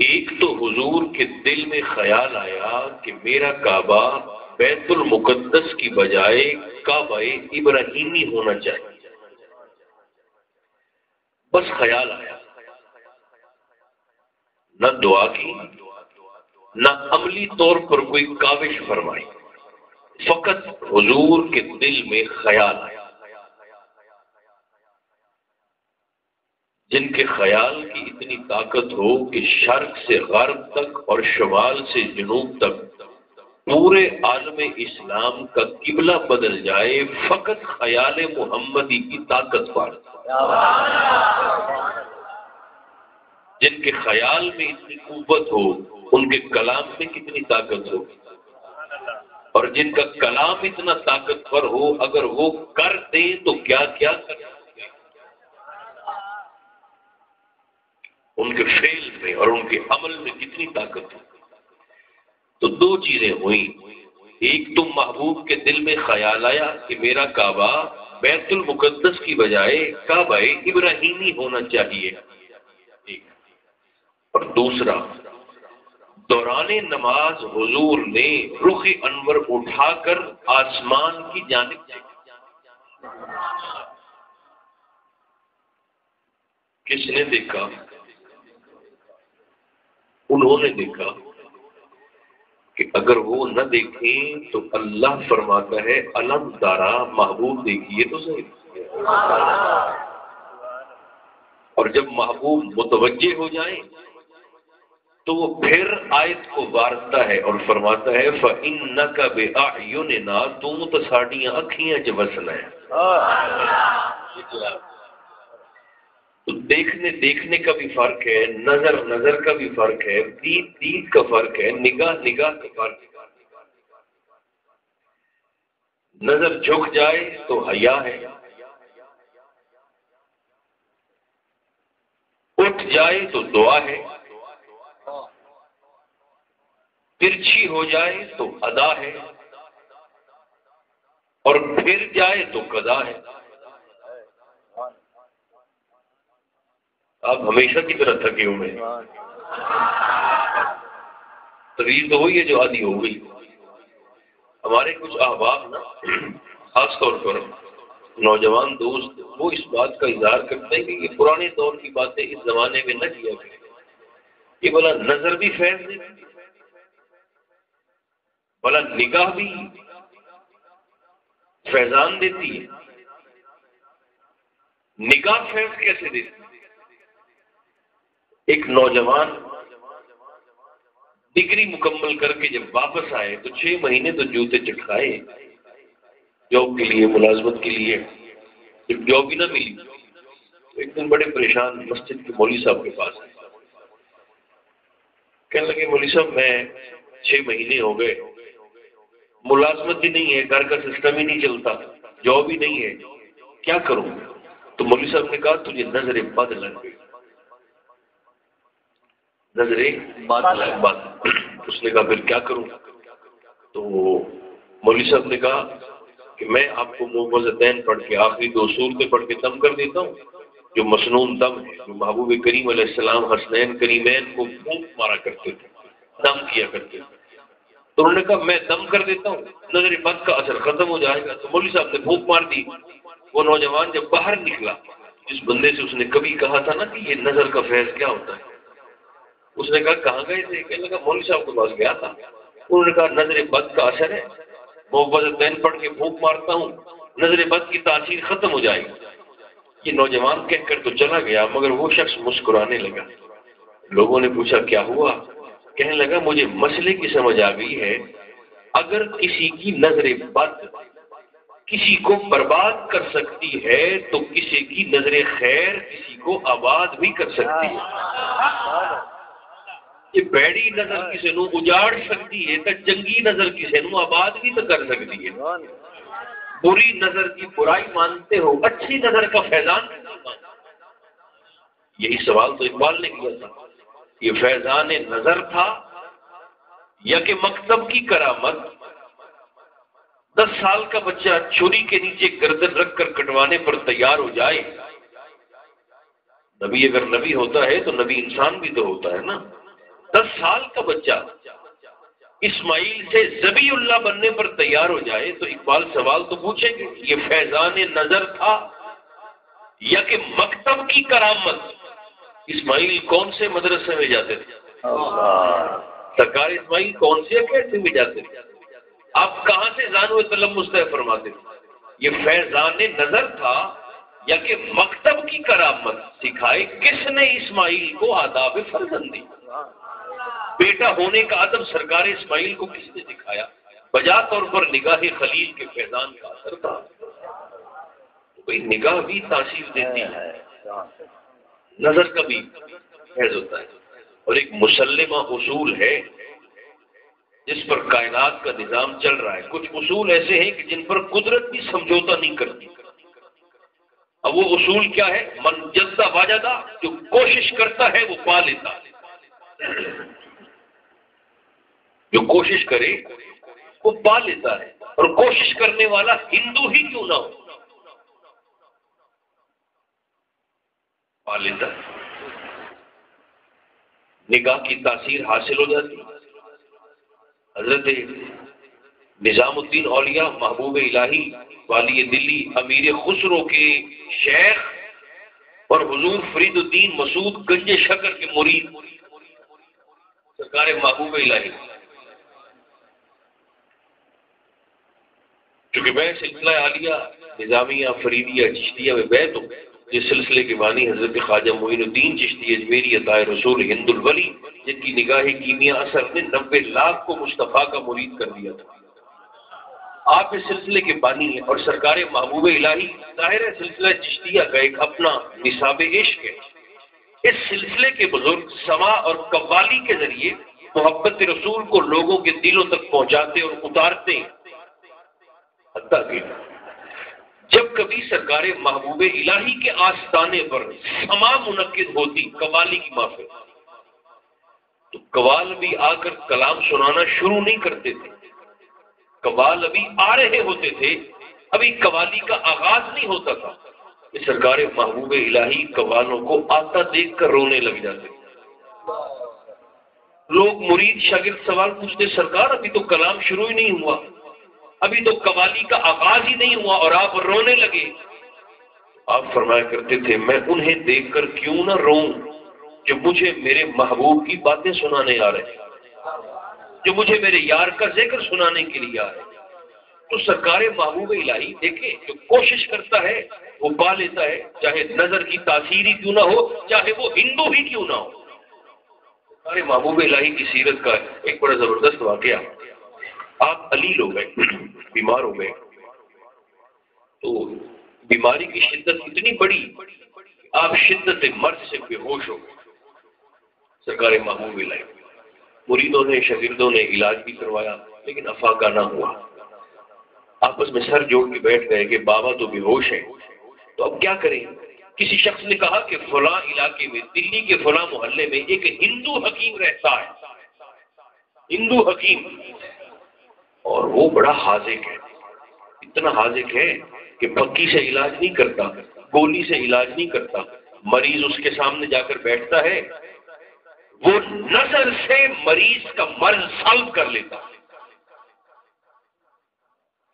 ایک تو حضور کے دل میں خیال آیا کہ میرا کعبہ بیت المقدس کی بجائے کعبہ ابراہیمی ہونا چاہیے، بس خیال آیا، نہ دعا کی نہ عملی طور پر کوئی کاوش فرمائی، فقط حضور کے دل میں خیال آیا۔ جن کے خیال کی اتنی طاقت ہو کہ شرق سے غرب تک اور شمال سے جنوب تک پورے عالم اسلام کا قبلہ بدل جائے، فقط خیال محمدی کی طاقت پر۔ جن کے خیال میں اتنی قوت ہو، ان کے کلام میں کتنی طاقت ہو، اور جن کا کلام اتنا طاقتور ہو، اگر وہ کر دیں تو کیا کیا کر، ان کے فعل میں اور ان کے عمل میں کتنی طاقت ہو۔ تو دو چیزیں ہوئیں، ایک تو محبوب کے دل میں خیال آیا کہ میرا کعبہ بیت المقدس کی بجائے کعبہ ابراہیمی ہونا چاہیے، اور دوسرا دوران نماز حضور نے رخ انور اٹھا کر آسمان کی جانب دیکھا۔ کس نے دیکھا؟ انہوں نے دیکھا کہ اگر وہ نہ دیکھیں تو اللہ فرماتا ہے الم تارا، محبوب دیکھیے تو صحیح۔ اور جب محبوب متوجہ ہو جائیں تو وہ پھر آیت کو وارتا ہے اور فرماتا ہے فَإِنَّكَ بِأَعْيُنِنَا، تم تو ساڈیاں اکھیاں چ وسنا ہے۔ تو دیکھنے کا بھی فرق ہے، نظر کا بھی فرق ہے، دید کا فرق ہے، نگاہ کا فرق ہے۔ نظر جھک جائے تو حیا ہے، اٹھ جائے تو دعا ہے، ترچھی ہو جائے تو ادا ہے، اور پھر جائے تو قضا ہے۔ آپ ہمیشہ کی طرح تھکے ہوئے ہیں، تغیر تو وہی ہے جو آدھی ہو گئی۔ ہمارے کچھ احباب نا، خاص طور پر نوجوان دوست، وہ اس بات کا اظہار کرتے ہیں کہ یہ پرانے دور کی باتیں اس زمانے میں نہ کیا کریں۔ یہ بولا نظر بھی فیض دیتی، بولا نگاہ بھی فیضان دیتی ہے۔ نگاہ فیض کیسے دیتی؟ ایک نوجوان ڈگری مکمل کر کے جب واپس آئے تو 6 مہینے تو جوتے چٹکائے جاب کے لیے، ملازمت کے لیے۔ جب جاب ہی نہ ملی تو ایک دن بڑے پریشان مسجد کے مولوی صاحب کے پاس آئے، کہنے لگے مولوی صاحب میں 6 مہینے ہو گئے، ملازمت بھی نہیں ہے، گھر کا سسٹم ہی نہیں چلتا، جاب ہی نہیں ہے، کیا کروں؟ تو مولوی صاحب نے کہا تجھے نظر بد لگ گئی، نظریں بات۔ اس نے کہا پھر کیا کروں؟ تو مولوی صاحب نے کہا کہ میں آپ کو موعظتین پڑھ کے آخری 2 سورتیں پڑھ کے دم کر دیتا ہوں، جو مسنون دم ہے، جو محبوب کریم علیہ السلام حسنین کریمین کو پھونک مارا کرتے تھے، دم کیا کرتے تھے۔ تو انہوں نے کہا میں دم کر دیتا ہوں، نظر بد کا اثر ختم ہو جائے گا۔ تو مولوی صاحب نے پھونک مار دی۔ وہ نوجوان جب باہر نکلا، جس بندے سے اس نے کبھی کہا تھا نا کہ یہ نظر کا فیض کیا ہوتا ہے، اس نے کہا کہاں گئے تھے؟ کہنے لگا مولوی صاحب کے پاس گیا تھا۔ انہوں نے کہا نظر بد کا اثر ہے، موعظتین پڑھ کے پھونک مارتا ہوں، نظر بد کی تاثیر ختم ہو جائے گی۔ یہ نوجوان کہہ کر تو چلا گیا، مگر وہ شخص مسکرانے لگا۔ لوگوں نے پوچھا کیا ہوا؟ کہنے لگا مجھے مسئلے کی سمجھ آ گئی ہے، اگر کسی کی نظر بد کسی کو برباد کر سکتی ہے تو کسی کی نظر خیر کسی کو آباد بھی کر سکتی ہے۔ یہ بیڑی نظر کسی نو اجاڑ سکتی ہے تو جنگی نظر کسی نو آباد بھی تو کر سکتی ہے۔ بری نظر کی برائی مانتے ہو، اچھی نظر کا فیضان۔ یہی سوال تو اقبال نے کیا تھا، یہ فیضان نظر تھا یا کہ مکتب کی کرامت؟ 10 سال کا بچہ چھری کے نیچے گردن رکھ کر کٹوانے پر تیار ہو جائے۔ نبی اگر نبی ہوتا ہے تو نبی انسان بھی تو ہوتا ہے نا، 10 سال کا بچہ اسماعیل سے ذبی اللہ بننے پر تیار ہو جائے تو اقبال سوال تو پوچھیں گے، یہ فیضان نظر تھا یا کہ مکتب کی کرامت؟ اسماعیل کون سے مدرسے میں جاتے تھے؟ سرکار اسماعیل کون سے اکیڈمی میں جاتے تھے؟ آپ کہاں سے زانو تلمس طے فرماتے تھے؟ یہ فیضان نظر تھا یا کہ مکتب کی کرامت؟ سکھائے کس نے اسماعیل کو آداب فرزندی؟ بیٹا ہونے کا ادب سرکار اسماعیل کو کس نے دکھایا؟ بجا طور پر نگاہ خلیل کے فیضان کا اثر تھا۔ بھئی نگاہ بھی تاثیر دیتی ہے، نظر کا بھی فیض ہوتا ہے، اور ایک مسلمہ اصول ہے جس پر کائنات کا نظام چل رہا ہے۔ کچھ اصول ایسے ہیں کہ جن پر قدرت بھی سمجھوتا نہیں کرتی۔ اب وہ اصول کیا ہے؟ من جدہ واجدہ، جو کوشش کرتا ہے وہ پا لیتا ہے، جو کوشش کرے وہ پا لیتا ہے، اور کوشش کرنے والا ہندو ہی کیوں نہ ہو پا لیتا ہے، نگاہ کی تاثیر حاصل ہو جاتی۔ حضرت نظام الدین اولیاء محبوب الہی والی دلی امیر خسرو کے شیخ اور حضور فرید الدین مسعود گنج شکر کے مرید سرکار محبوب الہی، چونکہ میں سلسلہ عالیہ نظامیہ فریدیہ چشتیہ میں بیت ہوں، جس سلسلے کے بانی حضرت خواجہ معین الدین چشتی اجمیری عطائے رسول ہند الولی، جن کی نگاہ کیمیا اثر نے 90 لاکھ کو مصطفیٰ کا مرید کر دیا تھا۔ آپ اس سلسلے کے بانی ہیں اور سرکار محبوب الہی، ظاہر ہے سلسلہ چشتیہ کا ایک اپنا نصاب عشق ہے۔ اس سلسلے کے بزرگ سما اور قوالی کے ذریعے محبت رسول کو لوگوں کے دلوں تک پہنچاتے اور اتارتے ہیں، حتیٰ کہ جب کبھی سرکار محبوب الہی کے آستانے پر سما منعقد ہوتی قوالی کی محفل، تو قوال بھی آ کر کلام سنانا شروع نہیں کرتے تھے، قوال ابھی آ رہے ہوتے تھے، ابھی قوالی کا آغاز نہیں ہوتا تھا کہ سرکار محبوب الہی قوالوں کو آتا دیکھ کر رونے لگ جاتے۔ لوگ مرید شاگرد سوال پوچھتے، سرکار ابھی تو کلام شروع ہی نہیں ہوا، ابھی تو قوالی کا آغاز ہی نہیں ہوا اور آپ رونے لگے۔ آپ فرمایا کرتے تھے، میں انہیں دیکھ کر کیوں نہ روؤں جو مجھے میرے محبوب کی باتیں سنانے آ رہے ہیں، جو مجھے میرے یار کا ذکر سنانے کے لیے آ رہے ہیں۔ تو سرکار محبوب الہی دیکھیں، جو کوشش کرتا ہے وہ پا لیتا ہے، چاہے نظر کی تاثیر ہی کیوں نہ ہو، چاہے وہ ہندو ہی کیوں نہ ہو۔ سرکار محبوب الہی کی سیرت کا ایک بڑا زبردست واقعہ، آپ علیل ہو گئے، بیمار ہو گئے، تو بیماری کی شدت اتنی بڑی آپ شدت مرض سے بے ہوش ہو گئے۔ سرکار محبوب الہی، مریدوں نے شاگردوں نے علاج بھی کروایا لیکن افاقہ نہ ہوا۔ آپس میں سر جوڑ کے بیٹھ گئے کہ بابا تو بے ہوش ہے، تو اب کیا کریں؟ کسی شخص نے کہا کہ فلاں علاقے میں، دلی کے فلاں محلے میں ایک ہندو حکیم رہتا ہے، ہندو حکیم، اور وہ بڑا حاذق ہے، اتنا حاذق ہے کہ پکی سے علاج نہیں کرتا، گولی سے علاج نہیں کرتا، مریض اس کے سامنے جا کر بیٹھتا ہے، وہ نظر سے مریض کا مرض سالو کر لیتا ہے۔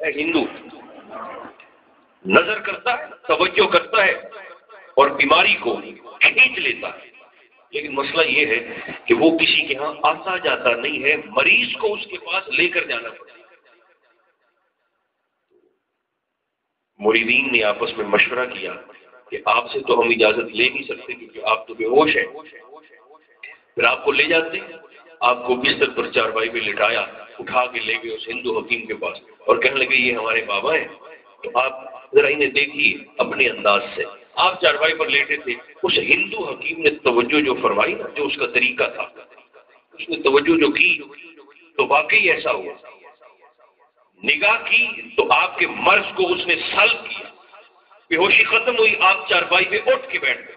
ہندو نظر کرتا ہے، توجہ کرتا ہے اور بیماری کو کھینچ لیتا ہے، لیکن مسئلہ یہ ہے کہ وہ کسی کے ہاں آتا جاتا نہیں ہے، مریض کو اس کے پاس لے کر جانا پڑتا ہے۔ مریدین نے آپس میں مشورہ کیا کہ آپ سے تو ہم اجازت لے نہیں سکتے کیونکہ آپ تو بے ہوش ہیں، پھر آپ کو لے جاتے، آپ کو بستر پر چارپائی پہ لٹایا، اٹھا کے لے گئے اس ہندو حکیم کے پاس اور کہنے لگے یہ ہمارے بابا ہیں، تو آپ ذرا انہیں دیکھیے اپنے انداز سے۔ آپ چارپائی پر لیٹے تھے، اس ہندو حکیم نے توجہ جو فرمائی نا، جو اس کا طریقہ تھا، اس نے توجہ جو کی تو واقعی ایسا ہوا، نگاہ کی تو آپ کے مرض کو اس نے سلب کیا، بے ہوشی ختم ہوئی، آپ چارپائی پہ اٹھ کے بیٹھ گئے۔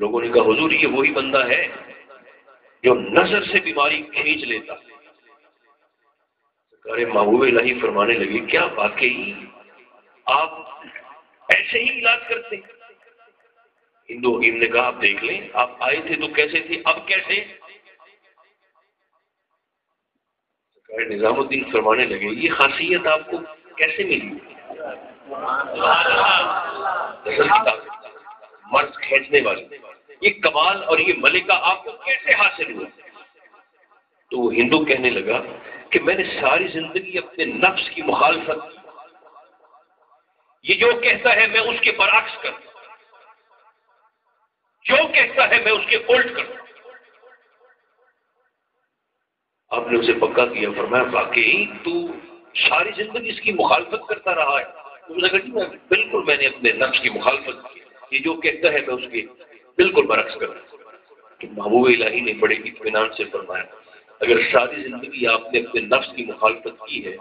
لوگوں نے کہا حضور یہ وہی بندہ ہے جو نظر سے بیماری کھینچ لیتا۔ سرکار محبوب الہی فرمانے لگے، کیا واقعی آپ ایسے ہی علاج کرتے ہیں؟ ہندو حکیم نے کہا آپ دیکھ لیں، آپ آئے تھے تو کیسے تھے، اب کیسے؟ نظام الدین فرمانے لگے یہ خاصیت آپ کو کیسے ملی؟ مرض کھینچنے والی یہ کمال اور یہ ملکہ آپ کو کیسے حاصل ہوا؟ تو وہ ہندو کہنے لگا کہ میں نے ساری زندگی اپنے نفس کی مخالفت کی، یہ جو کہتا ہے میں اس کے برعکس کرتا ہوں، جو کہتا ہے میں اس کے الٹ کرتا ہوں۔ آپ نے اسے پکا کیا، فرمایا واقعی تو ساری زندگی اس کی مخالفت کرتا رہا ہے؟ اس نے کہا جی بالکل میں نے اپنے نفس کی مخالفت کی، یہ جو کہتا ہے میں اس کے بالکل برعکس کرتا ہوں۔ تو محبوب الہی نے بڑے اطمینان سے فرمایا اگر ساری زندگی آپ نے اپنے نفس کی مخالفت کی ہے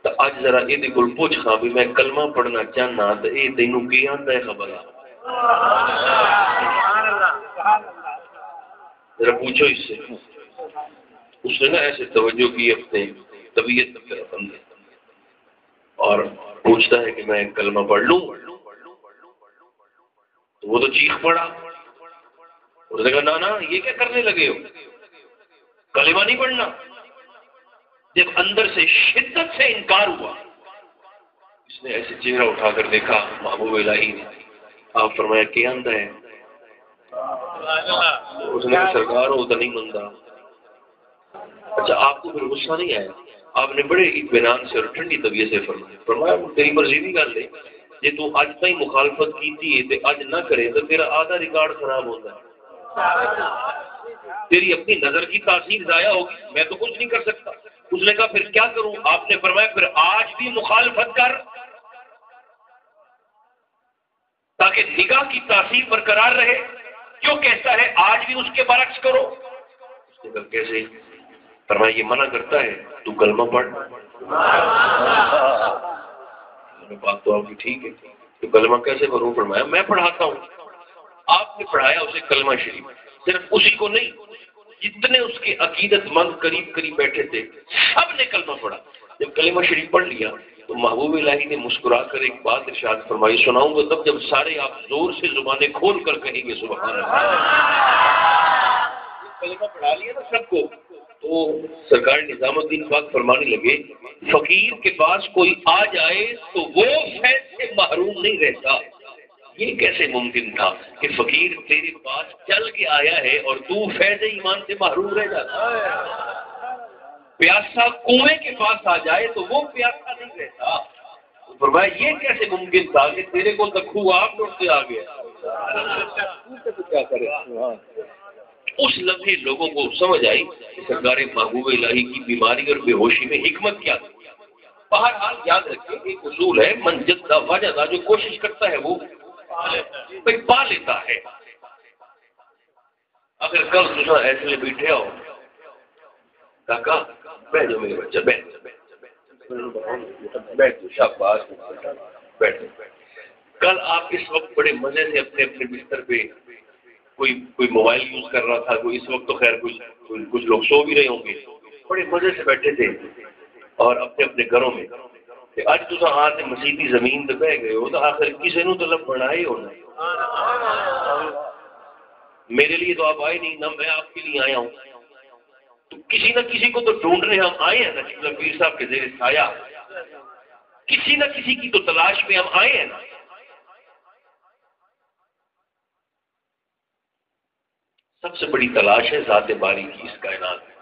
تو آج ذرا یہ کول پوچھ خاں بھی میں کلمہ پڑھنا چاہنا تو یہ تینوں کی آتا ہے خبر آ ذرا پوچھو اس سے۔ اس نے نا ایسے توجہ کی اپنے طبیعت کی طرف اندر اور پوچھتا ہے کہ میں کلمہ پڑھ لوں؟ تو وہ تو چیخ پڑا، اس نے کہا نا یہ کیا کرنے لگے ہو، کلمہ نہیں پڑھنا۔ جب اندر سے شدت سے انکار ہوا، اس نے ایسے چہرہ اٹھا کر دیکھا محبوب الہی نے، آپ فرمایا کیا اندر ہے؟ اس نے کہا سرکار ہو تو نہیں منتا۔ اچھا آپ کو پھر غصہ نہیں آیا؟ آپ نے بڑے اطمینان سے اور ٹھنڈی طبیعت سے فرمایا تیری مرضی کی گل ہے، جی تو اج تھی مخالفت کی تے اج نہ کرے تو تیرا آدھا ریکارڈ خراب ہوتا ہے، تیری اپنی نظر کی تاثیر ضائع ہوگی، میں تو کچھ نہیں کر سکتا۔ اس نے کہا پھر کیا کروں؟ آپ نے فرمایا پھر آج بھی مخالفت کر تاکہ نگاہ کی تاثیر برقرار رہے، جو کہتا ہے آج بھی اس کے برعکس کرو۔ اس نے کہا کیسے؟ فرمایا یہ منع کرتا ہے تو کلمہ پڑھ۔ بات تو آپ کی ٹھیک ہے، تو کلمہ کیسے پڑھوں؟ فرمایا میں پڑھاتا ہوں۔ آپ نے پڑھایا اسے کلمہ شریف، صرف اسی کو نہیں، جتنے اس کے عقیدت مند قریب قریب بیٹھے تھے سب نے کلمہ پڑھا۔ جب کلمہ شریف پڑھ لیا تو محبوب الہی نے مسکرا کر ایک بات ارشاد فرمائی، سناؤں گا تب جب سارے آپ زور سے زبانیں کھول کر کہیں گے سبحان اللہ۔ کلمہ پڑھا لیا نا سب کو، تو سرکار نظام الدین پاک فرمانے لگے فقیر کے پاس کوئی آ جائے تو وہ فیض سے محروم نہیں رہتا۔ یہ کیسے ممکن تھا کہ فقیر تیرے پاس چل کے آیا ہے اور تو فیض ایمان سے محروم رہ جاتا؟ پیاسا کنویں کے پاس آ جائے تو وہ پیاسا نہیں رہتا۔ فرمایا یہ کیسے ممکن تھا کہ تیرے کو تو خواہ آپ لوٹتے آ گیا؟ کیا کرے؟ اس لمحے لوگوں کو سمجھ آئی کہ سرکار محبوب الہی کی بیماری اور بے ہوشی میں حکمت کیا تھی۔ بہرحال یاد رکھیں ایک اصول ہے من جدہ وجدہ، جو کوشش کرتا ہے وہ پا لیتا ہے۔ اگر کل تم ایسے بیٹھے ہو کاکا بیٹھ جاؤ میرے بچہ بیٹھ شاباش بیٹھ، کل آپ اس وقت بڑے مزے سے اپنے اپنے بستر پہ کوئی موبائل یوز کر رہا تھا، کوئی اس وقت تو خیر کچھ لوگ سو بھی رہے ہوں گے، بڑے مزے سے بیٹھے تھے اور اپنے اپنے گھروں میں۔ اج تو آج مسیحی زمین پہ بہ گئے ہو تو آخر کسی نے تو لب بنا ہی ہونا۔ میرے لیے تو آپ آئے نہیں، نہ میں آپ کے لیے آیا ہوں، تو کسی نہ کسی کو تو ڈھونڈنے ہم آئے ہیں نا، پیر صاحب کے زیر سایہ کسی نہ کسی کی تو تلاش میں ہم آئے ہیں نا۔ سب سے بڑی تلاش ہے ذات باری کی اس کائنات میں۔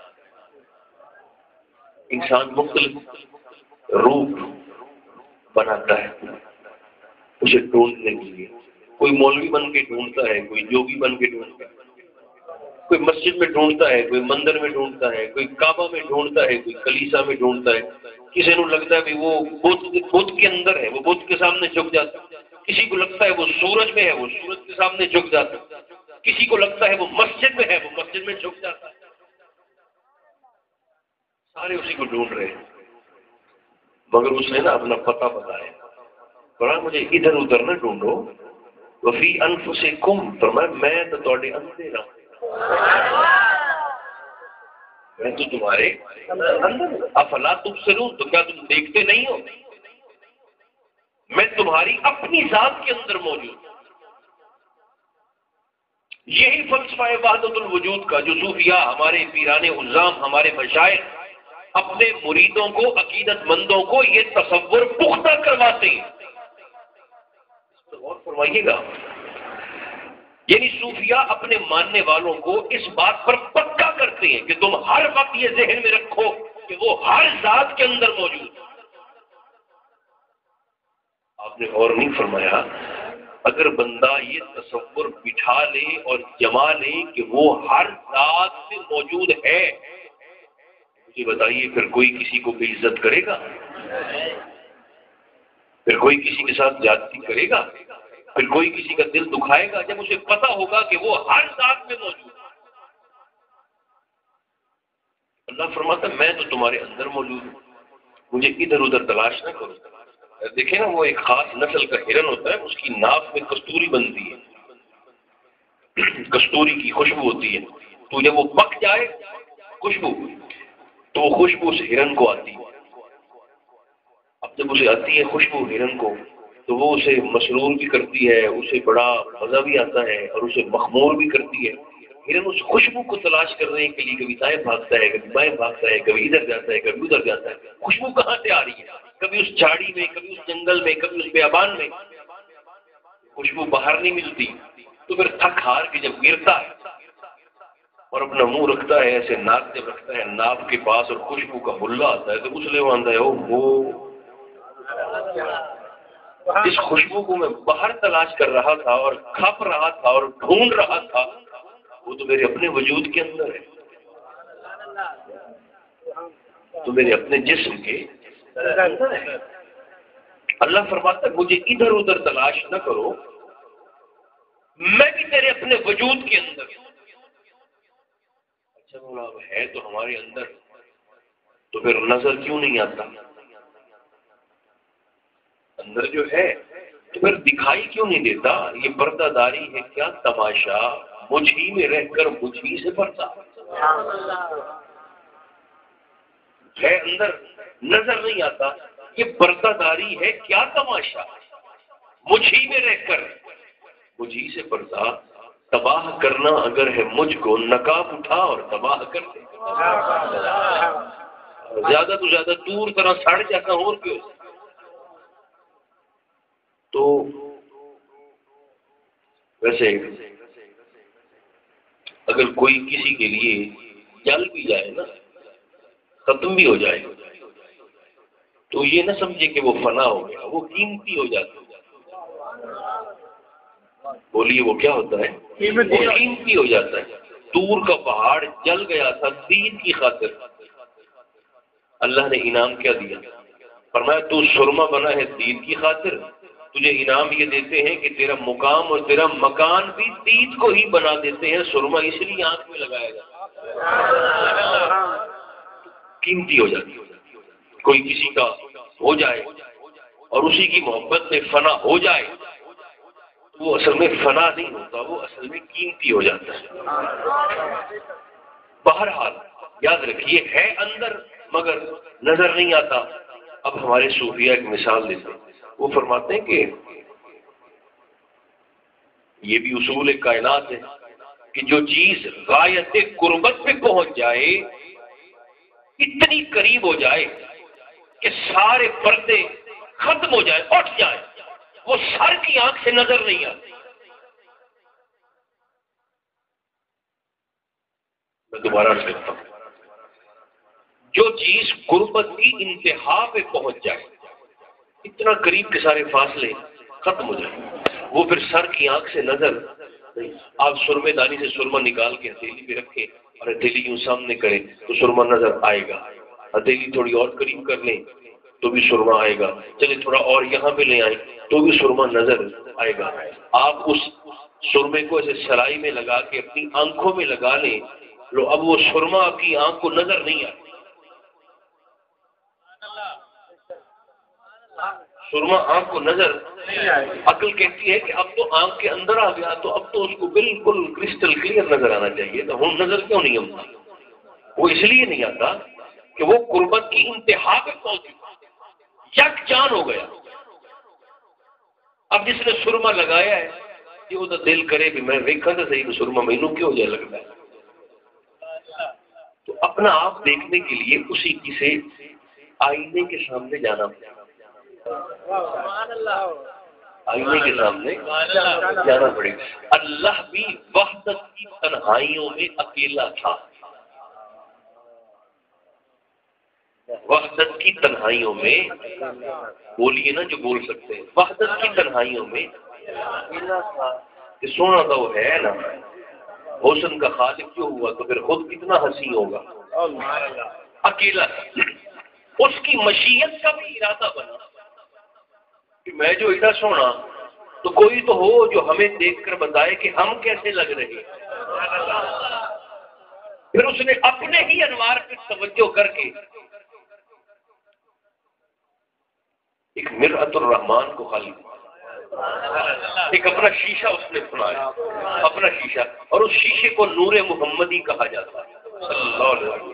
انسان مختلف روپ بناتا ہے اسے ڈھونڈنے کے لیے، کوئی مولوی بن کے ڈھونڈتا ہے، کوئی جوگی بن کے ڈھونڈتا ہے، کوئی مسجد میں ڈھونڈتا ہے، کوئی مندر میں ڈھونڈتا ہے، کوئی کعبہ میں ڈھونڈتا ہے، کوئی کلیسا میں ڈھونڈتا ہے، کسی کو لگتا ہے کہ وہ بت کے اندر ہے، وہ بت کے سامنے جھک جاتا ہے، کسی کو لگتا ہے وہ سورج میں ہے، وہ سورج کے سامنے جھک جاتا ہے، کسی کو لگتا ہے وہ مسجد میں ہے، وہ مسجد میں جھک جاتا ہے۔ سارے اسی کو ڈھونڈ رہے ہیں، مگر اس نے نا اپنا پتہ بتایا، فرمایا مجھے ادھر ادھر نہ ڈھونڈو، وفی انفسکم، فرمایا میں تو تھوڑے اندر ہوں، میں تو تمہارے اندر، افلا تبصرون، تو کیا تم دیکھتے نہیں ہو؟ میں تمہاری اپنی ذات کے اندر موجود ہوں۔ یہی فلسفہ وحدت الوجود کا جو صوفیاء، ہمارے پیران عظام، ہمارے مشائخ اپنے مریدوں کو، عقیدت مندوں کو یہ تصور پختہ کرواتے ہیں. اس پر غور فرمائیے گا. یعنی صوفیاء اپنے ماننے والوں کو اس بات پر پکا کرتے ہیں کہ تم ہر وقت یہ ذہن میں رکھو کہ وہ ہر ذات کے اندر موجود ہے. آپ نے غور نہیں فرمایا، اگر بندہ یہ تصور بٹھا لے اور جما لے کہ وہ ہر ذات میں موجود ہے، مجھے بتائیے پھر کوئی کسی کو بے عزت کرے گا؟ پھر کوئی کسی کے ساتھ زیادتی کرے گا؟ پھر کوئی کسی کا دل دکھائے گا جب اسے پتا ہوگا کہ وہ ہر ذات میں موجود ہے؟ اللہ فرماتا ہے میں تو تمہارے اندر موجود ہوں، مجھے ادھر ادھر تلاش نہ کرو. دیکھیں نا، وہ ایک خاص نسل کا ہرن ہوتا ہے، اس کی ناک میں کستوری بنتی ہے، کستوری کی خوشبو ہوتی ہے. تو جب وہ پک جائے خوشبو، تو وہ خوشبو اس ہرن کو آتی ہے. اب جب اسے آتی ہے خوشبو ہرن کو، تو وہ اسے مسرور بھی کرتی ہے، اسے بڑا مزہ بھی آتا ہے اور اسے مخمور بھی کرتی ہے. ہرن اس خوشبو کو تلاش کرنے کے لیے کبھی دائیں بھاگتا ہے، کبھی بائیں بھاگتا ہے، کبھی ادھر جاتا ہے، کبھی ادھر جاتا ہے. خوشبو کہاں سے آ رہی ہے؟ کبھی اس جھاڑی میں، کبھی اس جنگل میں، کبھی اس بیابان میں. خوشبو باہر نہیں ملتی. تو پھر تھک ہار کے جب گرتا ہے اور اپنا منہ رکھتا ہے ایسے، ناک جب رکھتا ہے ناک کے پاس اور خوشبو کا بلا آتا ہے، تو اس لیے وہ آتا ہے وہ اس خوشبو کو میں باہر تلاش کر رہا تھا اور کھپ رہا تھا اور ڈھونڈ رہا تھا، وہ تو میرے اپنے وجود کے اندر ہے، تو میرے اپنے جسم کے اندر ہے. اللہ فرماتا ہے مجھے ادھر ادھر تلاش نہ کرو، میں بھی تیرے اپنے وجود کے اندر ہوں. اچھا مولا، اب ہے تو ہمارے اندر، تو پھر نظر کیوں نہیں آتا؟ اندر جو ہے تو پھر دکھائی کیوں نہیں دیتا؟ یہ پردہ داری ہے کیا تماشا، مجھ ہی میں رہ کر مجھ ہی سے پردہ ہے. اندر نظر نہیں آتا، یہ پردہ داری ہے کیا تماشا، مجھ ہی میں رہ کر مجھ ہی سے پردہ. تباہ کرنا اگر ہے مجھ کو، نقاب اٹھا اور تباہ کر دے. زیادہ تو زیادہ دور طرح سڑ جاتا ہوں اور کیوں. تو ویسے اگر کوئی کسی کے لیے جل بھی جائے نا، ختم بھی ہو جائے، تو یہ نہ سمجھے کہ وہ فنا ہو گیا، وہ قیمتی ہو جاتا ہے. بولیے وہ کیا ہوتا ہے؟ وہ قیمتی ہو جاتا ہے. دور کا پہاڑ جل گیا تھا دین کی خاطر، اللہ نے انعام کیا دیا؟ فرمایا تو سرما بنا ہے دین کی خاطر، تجھے انعام یہ دیتے ہیں کہ تیرا مقام اور تیرا مکان بھی دید کو ہی بنا دیتے ہیں. سرما اس لیے آنکھ میں لگایا جاتا، قیمتی ہو جاتی. کوئی کسی کا ہو جائے اور اسی کی محبت میں فنا ہو جائے، وہ اصل میں فنا نہیں ہوتا، وہ اصل میں قیمتی ہو جاتا ہے. بہرحال یاد رکھیے ہے اندر مگر نظر نہیں آتا. اب ہمارے صوفیہ ایک مثال دیتے ہیں، وہ فرماتے ہیں کہ یہ بھی اصول کائنات ہے کہ جو چیز غایت قربت پہ پہنچ جائے، اتنی قریب ہو جائے کہ سارے پردے ختم ہو جائے، اٹھ جائے، وہ سر کی آنکھ سے نظر نہیں آتی. میں دوبارہ کہتا ہوں، جو چیز قربت کی انتہا پہ پہنچ جائے، اتنا قریب کے سارے فاصلے ختم ہو جائے، وہ پھر سر کی آنکھ سے نظر نہیں. آپ سرمے دانی سے سرما نکال کے ہتھیلی پہ رکھیں اور ہتھیلی یوں سامنے کریں تو سرما نظر آئے گا. ہتھیلی تھوڑی اور قریب کر لیں تو بھی سرما آئے گا. چلے تھوڑا اور یہاں پہ لے آئیں تو بھی سرما نظر آئے گا. آپ اس سرمے کو ایسے سرائی میں لگا کے اپنی آنکھوں میں لگا لیں، لو اب وہ سرما آپ کی آنکھ کو نظر نہیں آتی. سرما آنکھ کو نظر، عقل کہتی ہے کہ اب تو آنکھ کے اندر آ گیا تو اب تو اس کو بالکل کرسٹل کلیئر نظر آنا چاہیے. تو ہم نظر کیوں نہیں آتا؟ وہ اس لیے نہیں آتا کہ وہ قربت کی انتہا پہ پہنچ یک جان ہو گیا. اب جس نے سرما لگایا ہے کہ وہ دل کرے بھی میں ویکھاں تے صحیح سرما مینوں کیوں جا لگتا ہے. تو اپنا آپ دیکھنے کے لیے اسی کسی آئینے کے سامنے جانا پڑے، آئینے کے سامنے جانا پڑے. اللہ بھی وحدت کی تنہائیوں میں اکیلا تھا، وحدت کی تنہائیوں میں، بولیے نا جو بول سکتے ہیں، وحدت کی تنہائیوں میں اکیلا تھا. کہ سونا تو وہ ہے نا، حسن کا خالق کیوں ہوا تو پھر خود کتنا حسین ہوگا. اکیلا تھا، اس کی مشیت کا بھی ارادہ بنا کہ میں جو اتنا سونا تو کوئی تو ہو جو ہمیں دیکھ کر بتائے کہ ہم کیسے لگ رہے ہیں. پھر اس نے اپنے ہی انوار پر توجہ کر کے ایک مرعت الرحمان کو خالی ایک اپنا شیشہ اس نے بنایا، اپنا شیشہ، اور اس شیشے کو نور محمدی کہا جاتا ہے صلی اللہ علیہ وسلم.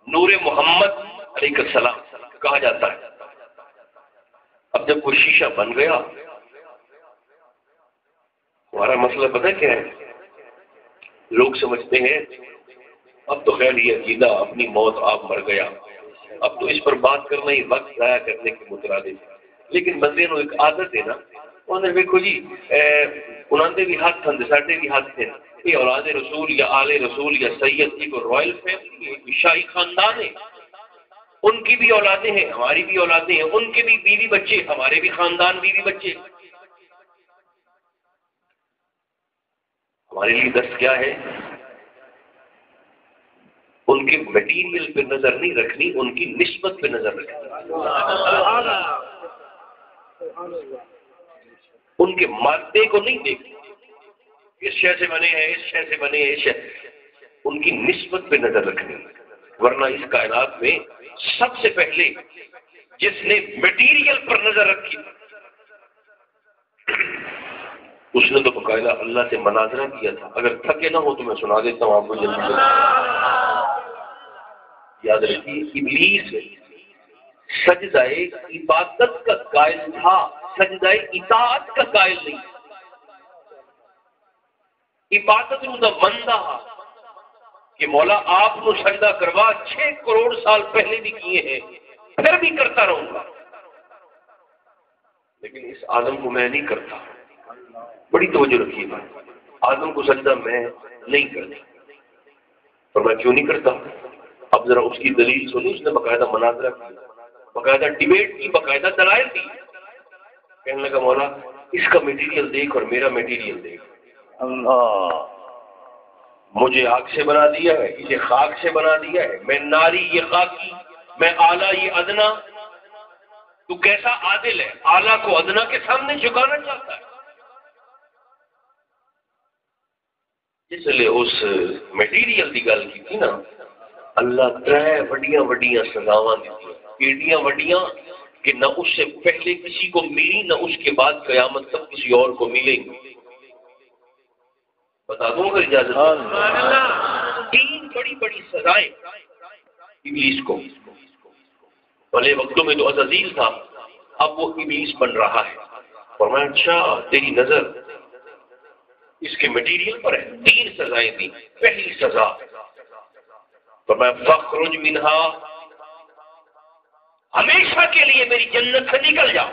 نور محمد علیہ السلام کہا جاتا ہے. اب جب کوئی شیشہ بن گیا، ہمارا مسئلہ پتہ کیا ہے؟ لوگ سمجھتے ہیں اب تو خیر یہ عقیدہ اپنی موت آپ مر گیا، اب تو اس پر بات کرنا ہی وقت ضائع کرنے کے مترادف ہے. لیکن بندے نو ایک عادت ہے نا، انہیں دیکھو جی انہوں نے بھی ہاتھ تھے، ساڈے بھی ہاتھ تھے. یہ اولاد رسول یا آل رسول یا سید کی کوئی رائل فیملی ہے، شاہی خاندان ہے، ان کی بھی اولادیں ہیں، ہماری بھی اولادیں ہیں، ان کے بھی بیوی بچے، ہمارے بھی خاندان بیوی بچے. ہمارے لیے دست کیا ہے؟ ان کے میٹیریل پہ نظر نہیں رکھنی، ان کی نسبت پہ نظر رکھنی، ان کے مادے کو نہیں دیکھنا، اس شے سے بنے ہیں، اس شے سے بنے ہیں، اس شے، ان کی نسبت پہ نظر رکھنی. ورنہ اس کائنات میں سب سے پہلے جس نے میٹیریل پر نظر رکھی اس نے تو باقاعدہ اللہ سے مناظرہ کیا تھا. اگر تھکے نہ ہو تو میں سنا دیتا ہوں آپ کو جلدی. یاد رکھیے ابلیس سجدہ عبادت کا قائل تھا، سجدہ اطاعت کا قائل نہیں. عبادت نو دا بندہ کہ مولا آپ کو سجدہ کروا 6 کروڑ سال پہلے بھی کیے ہیں، پھر بھی کرتا رہوں گا، لیکن اس آدم کو میں نہیں کرتا. بڑی توجہ رکھیے گا، آدم کو سجدہ میں نہیں کرتا. اور میں کیوں نہیں کرتا؟ اب ذرا اس کی دلیل سنی. اس نے باقاعدہ مناظرہ کیا، باقاعدہ ڈیبیٹ کی، باقاعدہ دلائل دی. کہنے لگا مولا اس کا میٹیریل دیکھ اور میرا میٹیریل دیکھ. اللہ، مجھے آگ سے بنا دیا ہے، اسے خاک سے بنا دیا ہے، میں ناری یہ خاکی، میں اعلیٰ یہ ادنا. تو کیسا عادل ہے، اعلیٰ کو ادنا کے سامنے جھکانا چاہتا ہے. اس لیے اس میٹیریل کی گل کی تھی نا، اللہ 3 وڈیاں وڈیاں سزاواں دیتی، ایڈیاں وڈیاں کہ نہ اس سے پہلے کسی کو ملی، نہ اس کے بعد قیامت تک کسی اور کو ملیں گی. بتا دوں اگر اجازت ہے. 3 بڑی بڑی سزائیں ابلیس کو. پہلے وقتوں میں تو عزازیل تھا، اب وہ ابلیس بن رہا ہے. اور میں اچھا تیری نظر اس کے میٹیریل پر ہے. 3 سزائیں دی. پہلی سزا تو میں فخرج منہا، ہمیشہ کے لیے میری جنت سے نکل جاؤ.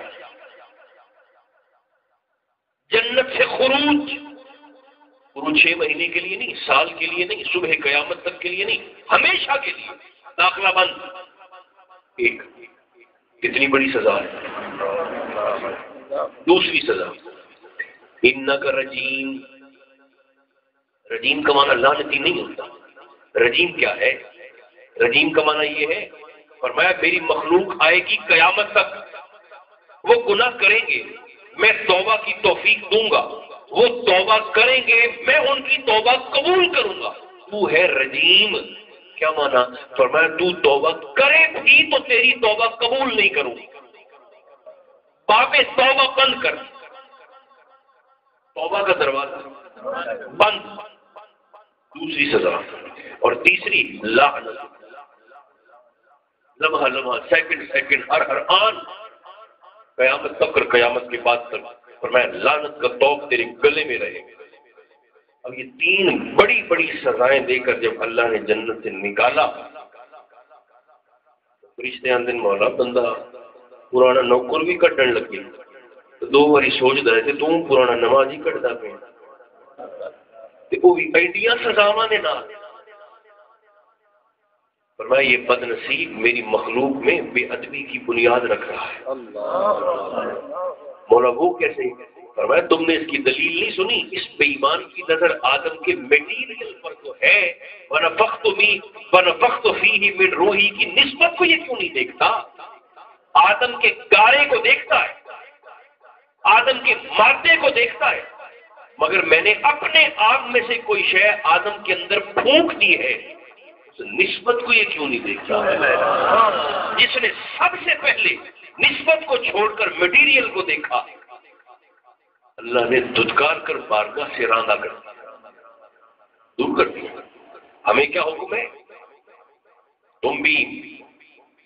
جنت سے خروج 6 مہینے کے لیے نہیں، سال کے لیے نہیں، صبح قیامت تک کے لیے نہیں، ہمیشہ کے لیے داخلہ بند. ایک کتنی بڑی سزا ہے. دوسری سزا انک رجیم. رجیم کا معنی لعنتی نہیں ہوتا. رجیم کیا ہے؟ رجیم کا معنی یہ ہے، فرمایا میری مخلوق آئے گی قیامت تک، وہ گناہ کریں گے، میں توبہ کی توفیق دوں گا، وہ توبہ کریں گے، میں ان کی توبہ قبول کروں گا. تو ہے رجیم. کیا مانا؟ فرمایا تو توبہ کرے بھی تو تیری توبہ قبول نہیں کروں. باب توبہ بند کر، توبہ کا دروازہ بند. دوسری سزا. اور تیسری لعنت، لمحہ لمحہ، سیکنڈ سیکنڈ، ہر آن، قیامت تک اور قیامت کے بعد تک فرمایا لعنت کا طوق تیرے گلے میں رہے. اب یہ تین بڑی بڑی سزائیں دے کر جب اللہ نے جنت سے نکالا، فرشتے آندے مولا بندہ پرانا نوکر بھی کٹن لگے تو دو باری سوچ رہے تھے تم پرانا نمازی کٹتا پہ وہ بھی ایڈیاں سزاواں دے نال. فرمایا یہ بد نصیب میری مخلوق میں بے ادبی کی بنیاد رکھ رہا ہے. مولا وہ کیسے؟ فرمایا تم نے اس کی دلیل نہیں سنی. اس بے ایمان کی نظر آدم کے میٹیریل پر تو ہے، وَنَفَخْتُ فِيهِ مِنْ رُوحِي کی نسبت کو یہ کیوں نہیں دیکھتا؟ آدم کے گارے کو دیکھتا ہے، آدم کے مادے کو دیکھتا ہے، مگر میں نے اپنے آپ میں سے کوئی شے آدم کے اندر پھونک دی ہے، نسبت کو یہ کیوں نہیں دیکھتا؟ جس نے سب سے پہلے نسبت کو چھوڑ کر مٹیریل کو دیکھا، اللہ نے دھتکار کر بارگاہ سے راندہ کر دور کر دیا. ہمیں کیا حکم ہے؟ تم بھی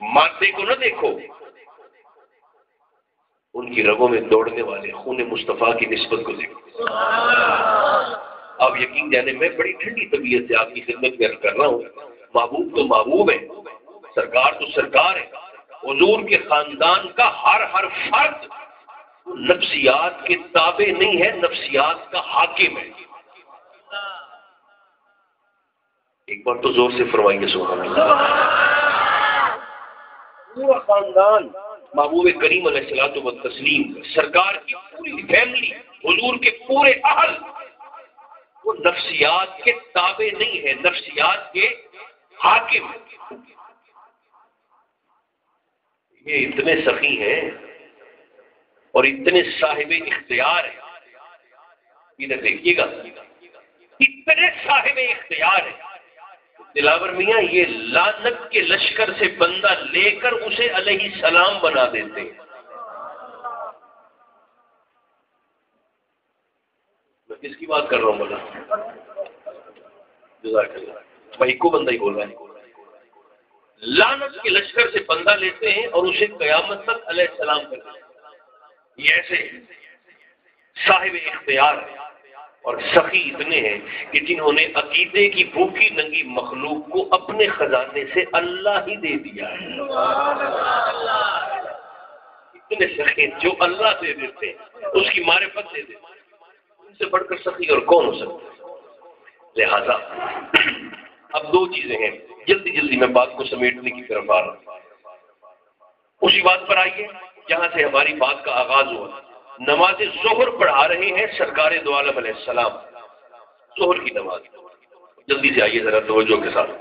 مادے کو نہ دیکھو، ان کی رگوں میں دوڑنے والے خون مصطفیٰ کی نسبت کو دیکھو. اب یقین جانے میں بڑی ٹھنڈی طبیعت سے آپ کی خدمت میں کر رہا ہوں. محبوب تو محبوب ہے، سرکار تو سرکار ہے. حضور کے خاندان کا ہر فرد نفسیات کے تابع نہیں ہے، نفسیات کا حاکم ہے. ایک بار تو زور سے فرمائیے سبحان اللہ. پورا خاندان محبوب کریم علیہ الصلوۃ والتسلیم، سرکار کی پوری فیملی، حضور کے پورے اہل، وہ نفسیات کے تابع نہیں ہے، نفسیات کے حاکم. یہ اتنے سخی ہیں اور اتنے صاحب اختیار ہیں. ادھر دیکھیے گا، اتنے صاحب اختیار ہیں. دلاور میاں یہ لعنت کے لشکر سے بندہ لے کر اسے علیہ السلام بنا دیتے ہیں. میں کس کی بات کر رہا ہوں بولا؟ جزاک اللہ. میں ایک کو بندہ ہی بول رہا ہے. لعنت کے لشکر سے بندہ لیتے ہیں اور اسے قیامت تک علیہ السلام کرتے ہیں. یہ ایسے صاحب اختیار ہیں اور سخی اتنے ہیں کہ جنہوں نے عقیدے کی بھوکی ننگی مخلوق کو اپنے خزانے سے اللہ ہی دے دیا ہے. اتنے سخی جو اللہ دے دیتے ہیں، اس کی معرفت دے دیتے ہیں، ان سے بڑھ کر سخی اور کون ہو سکتا ہے؟ لہذا اب دو چیزیں ہیں، جلدی میں بات کو سمیٹنے کی طرف آ رہا ہوں. اسی بات پر آئیے جہاں سے ہماری بات کا آغاز ہوا. نماز ظہر پڑھا رہے ہیں سرکار دو عالم علیہ السلام، ظہر کی نماز. جلدی سے آئیے ذرا توجہ کے ساتھ.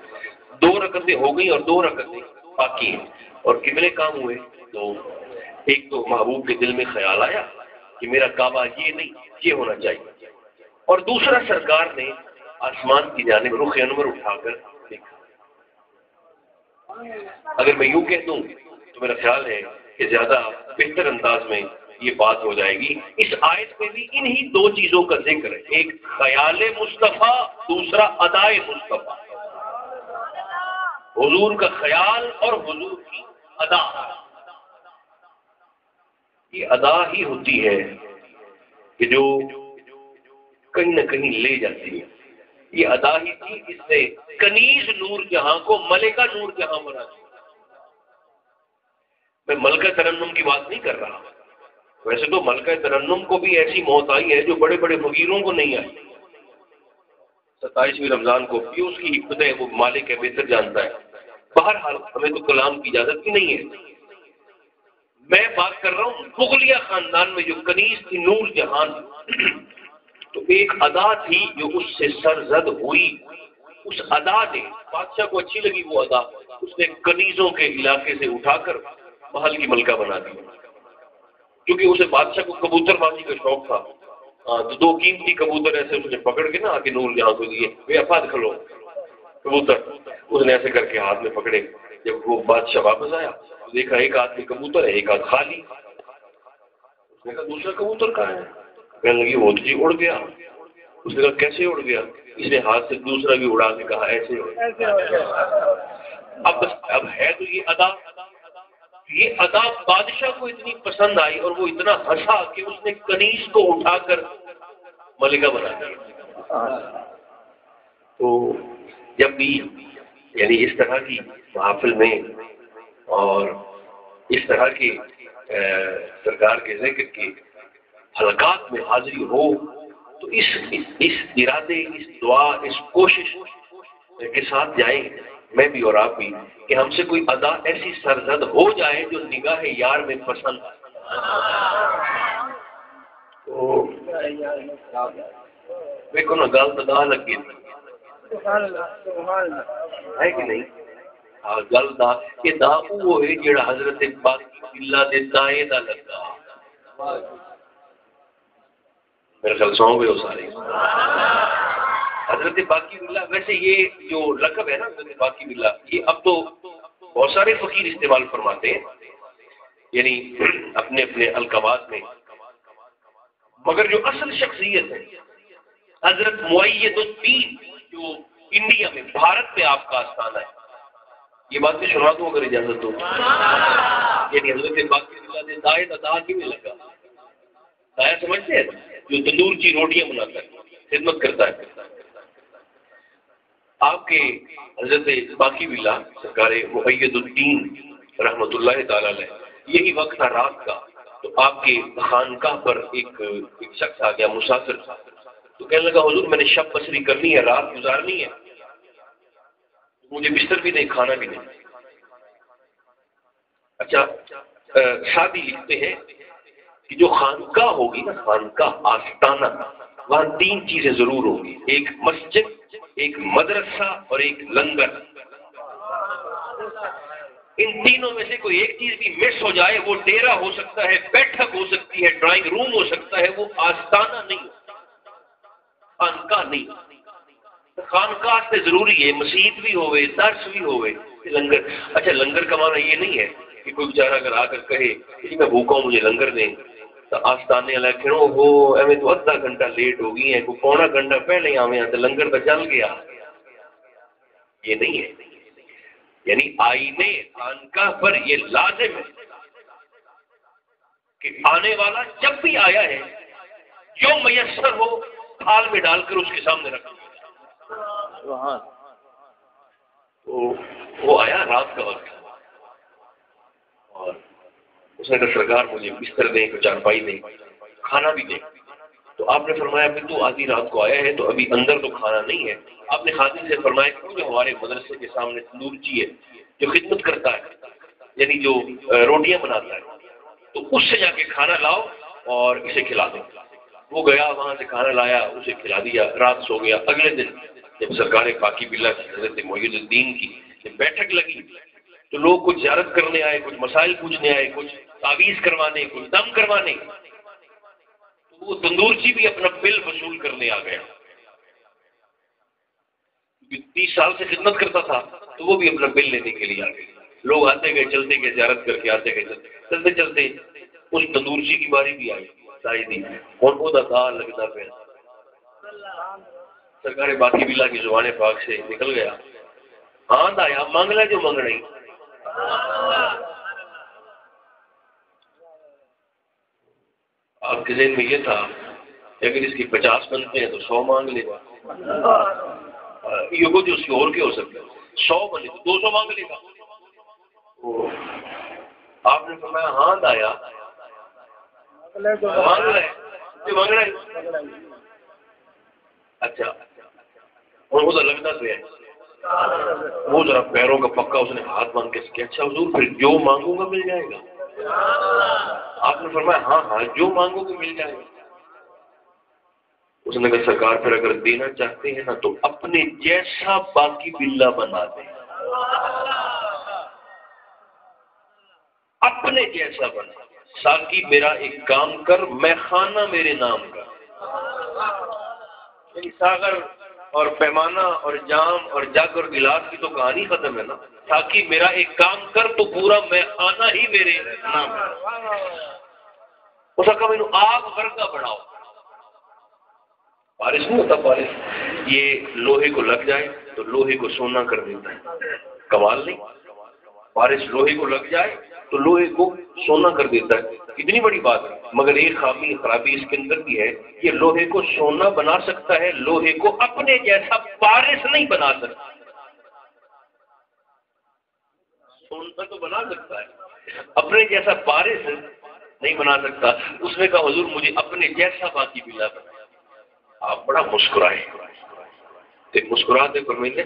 2 رکعتیں ہو گئی اور 2 رکعتیں باقی ہیں. اور کتنے کام ہوئے؟ 2. ایک تو محبوب کے دل میں خیال آیا کہ میرا کعبہ یہ نہیں، یہ ہونا چاہیے. اور دوسرا سرکار نے آسمان کی جانب رخ انور اٹھا کر دیکھا. اگر میں یوں کہہ دوں تو میرا خیال ہے کہ زیادہ بہتر انداز میں یہ بات ہو جائے گی. اس آیت میں بھی انہی 2 چیزوں کا ذکر ہے، ایک خیال مصطفیٰ، دوسرا ادائے مصطفیٰ. حضور کا خیال اور حضور کی ادا. یہ ادا ہی ہوتی ہے کہ جو کہیں نہ کہیں لے جاتی ہے. یہ ادا ہی تھی جس نے کنیز نور جہاں کو ملکہ نور جہاں بنا دیا. میں ملکہ ترنم کی بات نہیں کر رہا. ویسے تو ملکہ ترنم کو بھی ایسی موت آئی ہے جو بڑے بڑے فقیروں کو نہیں آئی. 27ویں رمضان کو بھی اس کی حکمت ہے، وہ مالک ہے، بہتر جانتا ہے. بہرحال ہمیں تو کلام کی اجازت بھی نہیں ہے. میں بات کر رہا ہوں مغلیہ خاندان میں جو کنیز تھی نور جہان، تو ایک ادا تھی جو اس سے سرزد ہوئی. اس ادا نے بادشاہ کو اچھی لگی وہ ادا، اس نے کنیزوں کے علاقے سے اٹھا کر محل کی ملکہ بنا دی. کیونکہ اسے بادشاہ کو کبوتر بازی کا شوق تھا، تو 2 قیمتی کبوتر ایسے اس نے پکڑ کے نا آ کے نور جہاں کو دیے، بے افاد کھلو کبوتر. اس نے ایسے کر کے ہاتھ میں پکڑے. جب وہ بادشاہ واپس آیا تو دیکھا ایک ہاتھ میں کبوتر ہے، ایک ہاتھ خالی. اس نے کہا دوسرا کبوتر کہاں ہے؟ کہنے لگی وہ تو جی اڑ گیا. اس نے کہا کیسے اڑ گیا؟ اس نے ہاتھ سے دوسرا بھی اڑا کے کہا ایسے ہو. اب ہے تو یہ ادا. یہ ادا بادشاہ کو اتنی پسند آئی اور وہ اتنا ہنسا کہ اس نے کنیز کو اٹھا کر ملکہ بنا دیا۔ تو جب بھی یعنی اس طرح کی محافل میں اور اس طرح کے سرکار کے ذکر کے حلقات میں حاضری ہو تو اس ارادے، اس دعا، اس کوشش کے ساتھ جائیں، میں بھی اور آپ بھی، کہ ہم سے کوئی ادا ایسی سرزد ہو جائے جو نگاہ یار میں پسند تو دیکھو نا گال تدا لگی ہے کہ نہیں؟ ہاں گل دا کہ دا وہ ہے جڑا حضرت باقی اللہ دے دائیں دا لگا، میرے خیال سو گئے ہو سارے حضرت باقی اللہ۔ ویسے یہ جو لقب ہے نا حضرت باقی اللہ، یہ اب تو بہت سارے فقیر استعمال فرماتے ہیں یعنی اپنے اپنے القابات میں، مگر جو اصل شخصیت ہے حضرت معید الدین جو انڈیا میں بھارت میں آپ کا آستانہ ہے، یہ بات میں سنا دوں اگر اجازت ہو، یعنی حضرت باقی اللہ نے دائیں ادا کیوں لگا؟ دایا سمجھتے ہیں جو تندور کی روٹیاں بناتا ہے، خدمت کرتا ہے۔ آپ کے حضرت باقی باللہ سرکار معید الدین رحمۃ اللہ تعالی علیہ، یہی وقت تھا رات کا، تو آپ کے خانقاہ پر ایک شخص آ گیا مسافر تھا، تو کہنے لگا حضور میں نے شب بسری کرنی ہے، رات گزارنی ہے، مجھے بستر بھی نہیں، کھانا بھی نہیں۔ اچھا شادی لکھتے ہیں کہ جو خانقاہ ہوگی نا، خانقاہ آستانہ، وہاں تین چیزیں ضرور ہوگی، ایک مسجد، ایک مدرسہ اور ایک لنگر۔ ان تینوں میں سے کوئی ایک چیز بھی مس ہو جائے، وہ ڈیرا ہو سکتا ہے، بیٹھک ہو سکتی ہے، ڈرائنگ روم ہو سکتا ہے، وہ آستانہ نہیں، خانقاہ نہیں۔ خانقاہ سے ضروری ہے مسجد بھی ہوئے، درس بھی ہوئے، لنگر۔ اچھا لنگر کا معنی یہ نہیں ہے کہ کوئی بیچارہ اگر آ کر کہے کہ میں بھوکا ہوں مجھے لنگر دیں، تو آستانے والا کہ وہ ایویں تو آدھا گھنٹہ لیٹ ہو گئی ہے، کوئی پونا گھنٹہ پہلے آویں تو لنگر تو چل گیا، یہ نہیں ہے۔ یعنی آئینے خانقاہ پر یہ لازم ہے کہ آنے والا جب بھی آیا ہے جو میسر ہو تھال میں ڈال کر اس کے سامنے رکھ دیا۔ تو وہ آیا رات کا وقت اور اس نے کہا سرکار مجھے بستر دیں، کوئی چارپائی دیں، کھانا بھی دیں۔ تو آپ نے فرمایا پھر تو آدھی رات کو آیا ہے تو ابھی اندر تو کھانا نہیں ہے۔ آپ نے خادم سے فرمایا کہ جو ہمارے مدرسے کے سامنے تندورچی ہے جو خدمت کرتا ہے یعنی جو روٹیاں بناتا ہے، تو اس سے جا کے کھانا لاؤ اور اسے کھلا دو۔ وہ گیا وہاں سے کھانا لایا، اسے کھلا دیا، رات سو گیا۔ اگلے دن جب سرکار باقی باللہ کی حضرت معید الدین کی جب بیٹھک لگی تو لوگ کچھ زیارت کرنے آئے، کچھ مسائل پوچھنے آئے، کچھ تعویذ کروانے، کچھ دم کروانے، تو وہ تندورچی بھی اپنا بل وصول کرنے آ گیا۔ 30 سال سے خدمت کرتا تھا تو وہ بھی اپنا بل لینے کے لیے آ گئے۔ لوگ آتے گئے چلتے گئے، زیارت کر کے آتے گئے، چلتے چلتے اس تندورچی کی باری بھی آئی دی اور وہ دا لگتا پہ سرکار باقی باللہ کی زبان پاک سے نکل گیا، ہاں دایا مانگ لے جو مانگنا ہی۔ آپ کے ذہن میں یہ تھا کہ اگر اس کی 50 بنتے ہیں تو 100 مانگ لے گا، یہ کچھ اس کے اور کے ہو سکتا ہے، 100 بنے تو 200 مانگ لے گا۔ آپ نے فرمایا ہاں دایا مانگ لے جو مانگنا ہے۔ اچھا اور وہ تو لگتا تو ہے، وہ ذرا پیروں کا پکا اس نے ہاتھ باندھ کے کیا اچھا حضور پھر جو مانگوں گا مل جائے گا؟ آپ نے فرمایا ہاں ہاں جو مانگو گے مل جائے گا۔ اس نے کہا سرکار پھر اگر دینا چاہتے ہیں نا تو اپنے جیسا باقی باللہ بنا دیں، اپنے جیسا بنا۔ ساقی میرا ایک کام کر، میں خانہ میرے نام کا، یعنی ساغر اور پیمانہ اور جام اور جگ اور گلاس کی تو کہانی ختم ہے نا۔ ساقی میرا ایک کام کر تو پورا میں خانہ ہی میرے نام کا۔ اس کا میں آگ ورگا بڑھاؤ، بارش نہیں ہوتا، بارش یہ لوہے کو لگ جائے تو لوہے کو سونا کر دیتا ہے، کمال نہیں؟ بارش لوہے کو لگ جائے تو لوہے کو سونا کر دیتا ہے، اتنی بڑی بات ہے۔ مگر ایک خرابی اس کے اندر بھی ہے، یہ لوہے کو سونا بنا سکتا ہے، لوہے کو اپنے جیسا پارس نہیں بنا سکتا۔ سونا تو بنا سکتا ہے، اپنے جیسا پارس نہیں بنا سکتا۔ اس نے کہا حضور مجھے اپنے جیسا باقی بلا بنا۔ آپ بڑا مسکرائے، مسکراتے فرمائیں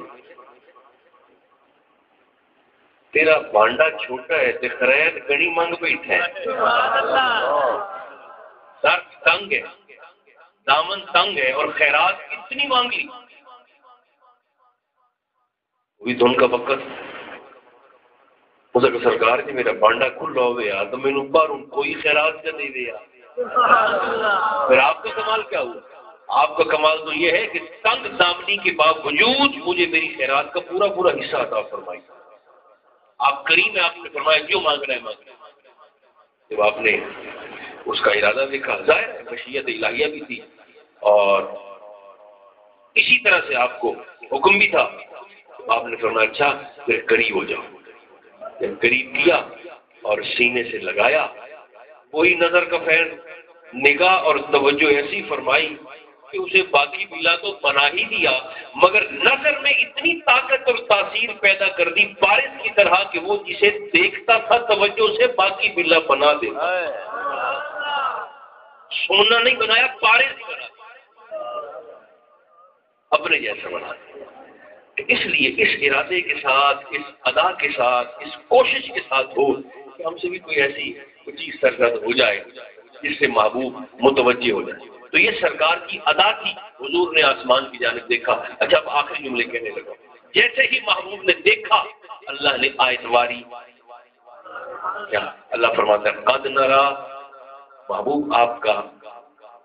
تیرا بانڈا چھوٹا ہے تے خرید گڑی منگ بیٹھا ہے، سر تنگ ہے، دامن تنگ ہے، اور خیرات اتنی مانگ لی۔ وہی دھن کا وقت کہ سرکار جی میرا بانڈا کھلا ہوا تو مینوں باہروں کوئی خیرات نہ دے دیا۔ پھر آپ کا کمال کیا ہوا؟ آپ کا کمال تو یہ ہے کہ تنگ دامنی کے باوجود مجھے میری خیرات کا پورا پورا حصہ عطا فرمائی۔ آپ کریم ہے، آپ نے فرمایا جو مانگ رہا ہے مانگ رہا ہے۔ جب آپ نے اس کا ارادہ دیکھا، ظاہر ہے مشیت الہیہ بھی تھی، اور اسی طرح سے آپ کو حکم بھی تھا۔ آپ نے فرمایا اچھا پھر قریب ہو جاؤ۔ جب قریب کیا اور سینے سے لگایا، وہی نظر کا فیض، نگاہ اور توجہ ایسی فرمائی کہ اسے باقی بلا تو بنا ہی دیا، مگر نظر میں اتنی طاقت اور تاثیر پیدا کر دی بارش کی طرح کہ وہ جسے دیکھتا تھا توجہ سے باقی بلا بنا دیتا۔ سونا نہیں بنایا، بارش بنا اپنے جیسا بنا دیا۔ اس لیے اس ارادے کے ساتھ، اس ادا کے ساتھ، اس کوشش کے ساتھ ہو کہ ہم سے بھی کوئی ایسی چیز سرزد ہو جائے جس سے محبوب متوجہ ہو جائے۔ تو یہ سرکار کی ادا تھی۔ حضور نے آسمان کی جانب دیکھا۔ اچھا اب آخری جملے کہنے لگا، جیسے ہی محبوب نے دیکھا اللہ نے آیت واری کیا؟ اللہ فرماتا ہے قد نرا، محبوب آپ کا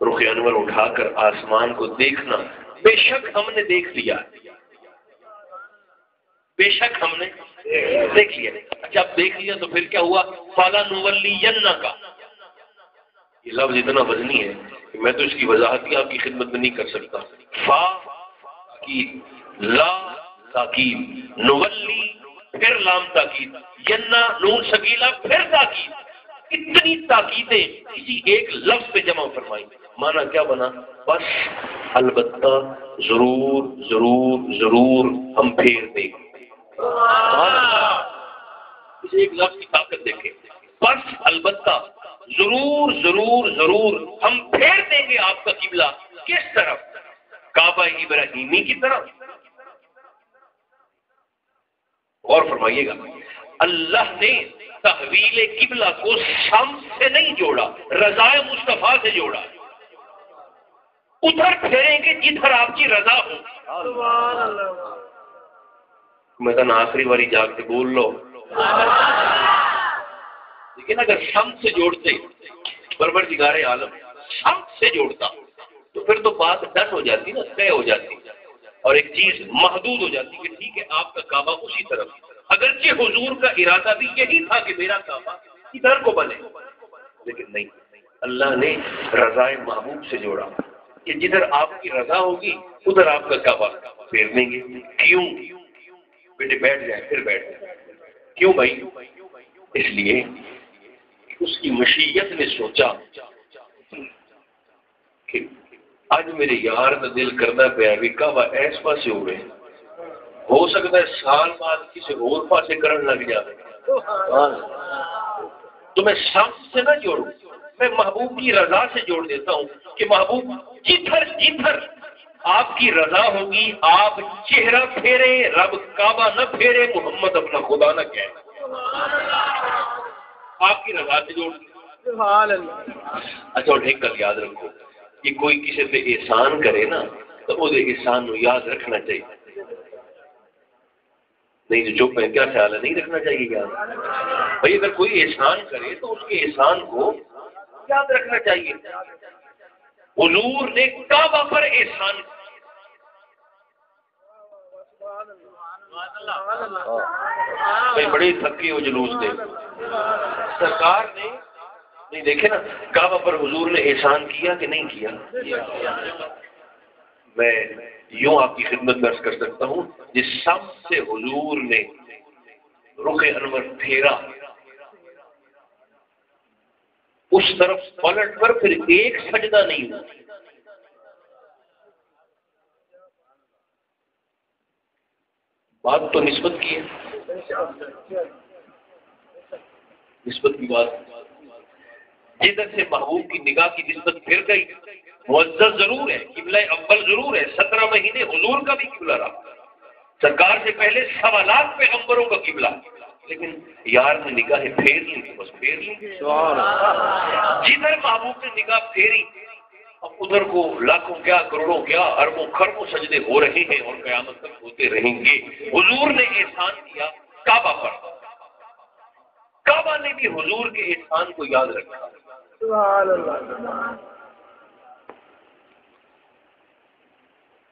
رخ انور اٹھا کر آسمان کو دیکھنا، بے شک ہم نے دیکھ لیا، بے شک ہم نے دیکھ لیا۔ اچھا اب دیکھ لیا تو پھر کیا ہوا؟ فَلَنُوَلِّيَنَّكَ، یہ لفظ اتنا وزنی ہے کہ میں تو اس کی وضاحت بھی آپ کی خدمت میں نہیں کر سکتا۔ فا تاکید، لا تاکید، نولی پھر لام تاکید، ینا نون سکیلا پھر تاکید، اتنی تاکیدیں کسی ایک لفظ پہ جمع فرمائی۔ مانا کیا بنا؟ بس، البتہ، ضرور ضرور ضرور ہم پھیر دیں گے۔ اسے ایک لفظ کی طاقت دیکھیں، بس، البتہ، ضرور ضرور ضرور ہم پھیر دیں گے آپ کا قبلہ۔ کس طرف؟ کعبہ ابراہیمی کی طرف۔ اور فرمائیے گا اللہ نے تحویل قبلہ کو شام سے نہیں جوڑا، رضائے مصطفیٰ سے جوڑا۔ ادھر پھیریں گے جدھر آپ کی رضا ہو۔ میں کہا آخری باری جا کے بول لو، لیکن اگر سمت سے جوڑتے، پروردگار عالم سمت سے جوڑتا تو پھر تو بات ڈن ہو جاتی نا، طے ہو جاتی، اور ایک چیز محدود ہو جاتی کہ ٹھیک ہے آپ کا کعبہ اسی طرف۔ اگرچہ حضور کا ارادہ بھی یہی تھا کہ میرا کعبہ ادھر کو بنے، لیکن نہیں، اللہ نے رضائے محبوب سے جوڑا کہ جدھر آپ کی رضا ہوگی ادھر آپ کا کعبہ پھیر دیں گے۔ کیوں؟ بیٹے بیٹھ جائیں، پھر بیٹھ جائیں۔ کیوں بھائی؟ اس لیے اس کی مشیت نے سوچا کہ آج میرے یار کا دل کرنا پیا بھی کعبہ ایس پاسے ہوئے، ہو سکتا ہے سال بعد کسی اور پاسے کرن لگ جائے، تو میں شخص سے نہ جوڑوں، میں محبوب کی رضا سے جوڑ دیتا ہوں کہ محبوب جدھر جدھر آپ کی رضا ہوگی آپ چہرہ پھیرے، رب کعبہ نہ پھیرے، محمد اپنا خدا نہ کہے، آپ کی رضا سے جوڑ دیں۔ اچھا اور ایک گل یاد رکھو کہ کوئی کسی پہ احسان کرے نا تو وہ احسان کو یاد رکھنا چاہیے، نہیں تو چپ ہے، کیا خیال ہے؟ نہیں رکھنا چاہیے یاد بھائی۔ اگر کوئی احسان کرے تو اس کے احسان کو یاد رکھنا چاہیے۔ حضور نے کعبہ پر احسان بڑے تھکے ہو جلوس دے، سرکار نے نہیں دیکھے نا کعبہ پر حضور نے احسان کیا کہ نہیں کیا؟ میں یوں آپ کی خدمت درج کر سکتا ہوں، جس سب سے حضور نے رخ انور پھیرا اس طرف پلٹ کر پھر ایک سجدہ نہیں ہوا. بات تو نسبت کی ہے، نسبت کی بات. جدھر سے محبوب کی نگاہ کی نسبت پھر گئی، معزز ضرور ہے، قبلہ اول ضرور ہے، 17 مہینے حضور کا بھی قبلہ رہا، سرکار سے پہلے 1.25 لاکھ پیغمبروں کا قبلہ، لیکن یار نے نگاہیں پھیر لی تو بس پھیر لی. جدھر محبوب نے نگاہ پھیری اب ادھر کو لاکھوں کیا کروڑوں کیا اربوں خربوں سجدے ہو رہے ہیں اور قیامت تک ہوتے رہیں گے. حضور نے احسان کیا کعبہ پر، کعبہ نے بھی حضور کے احسان کو یاد رکھا. سبحان اللہ.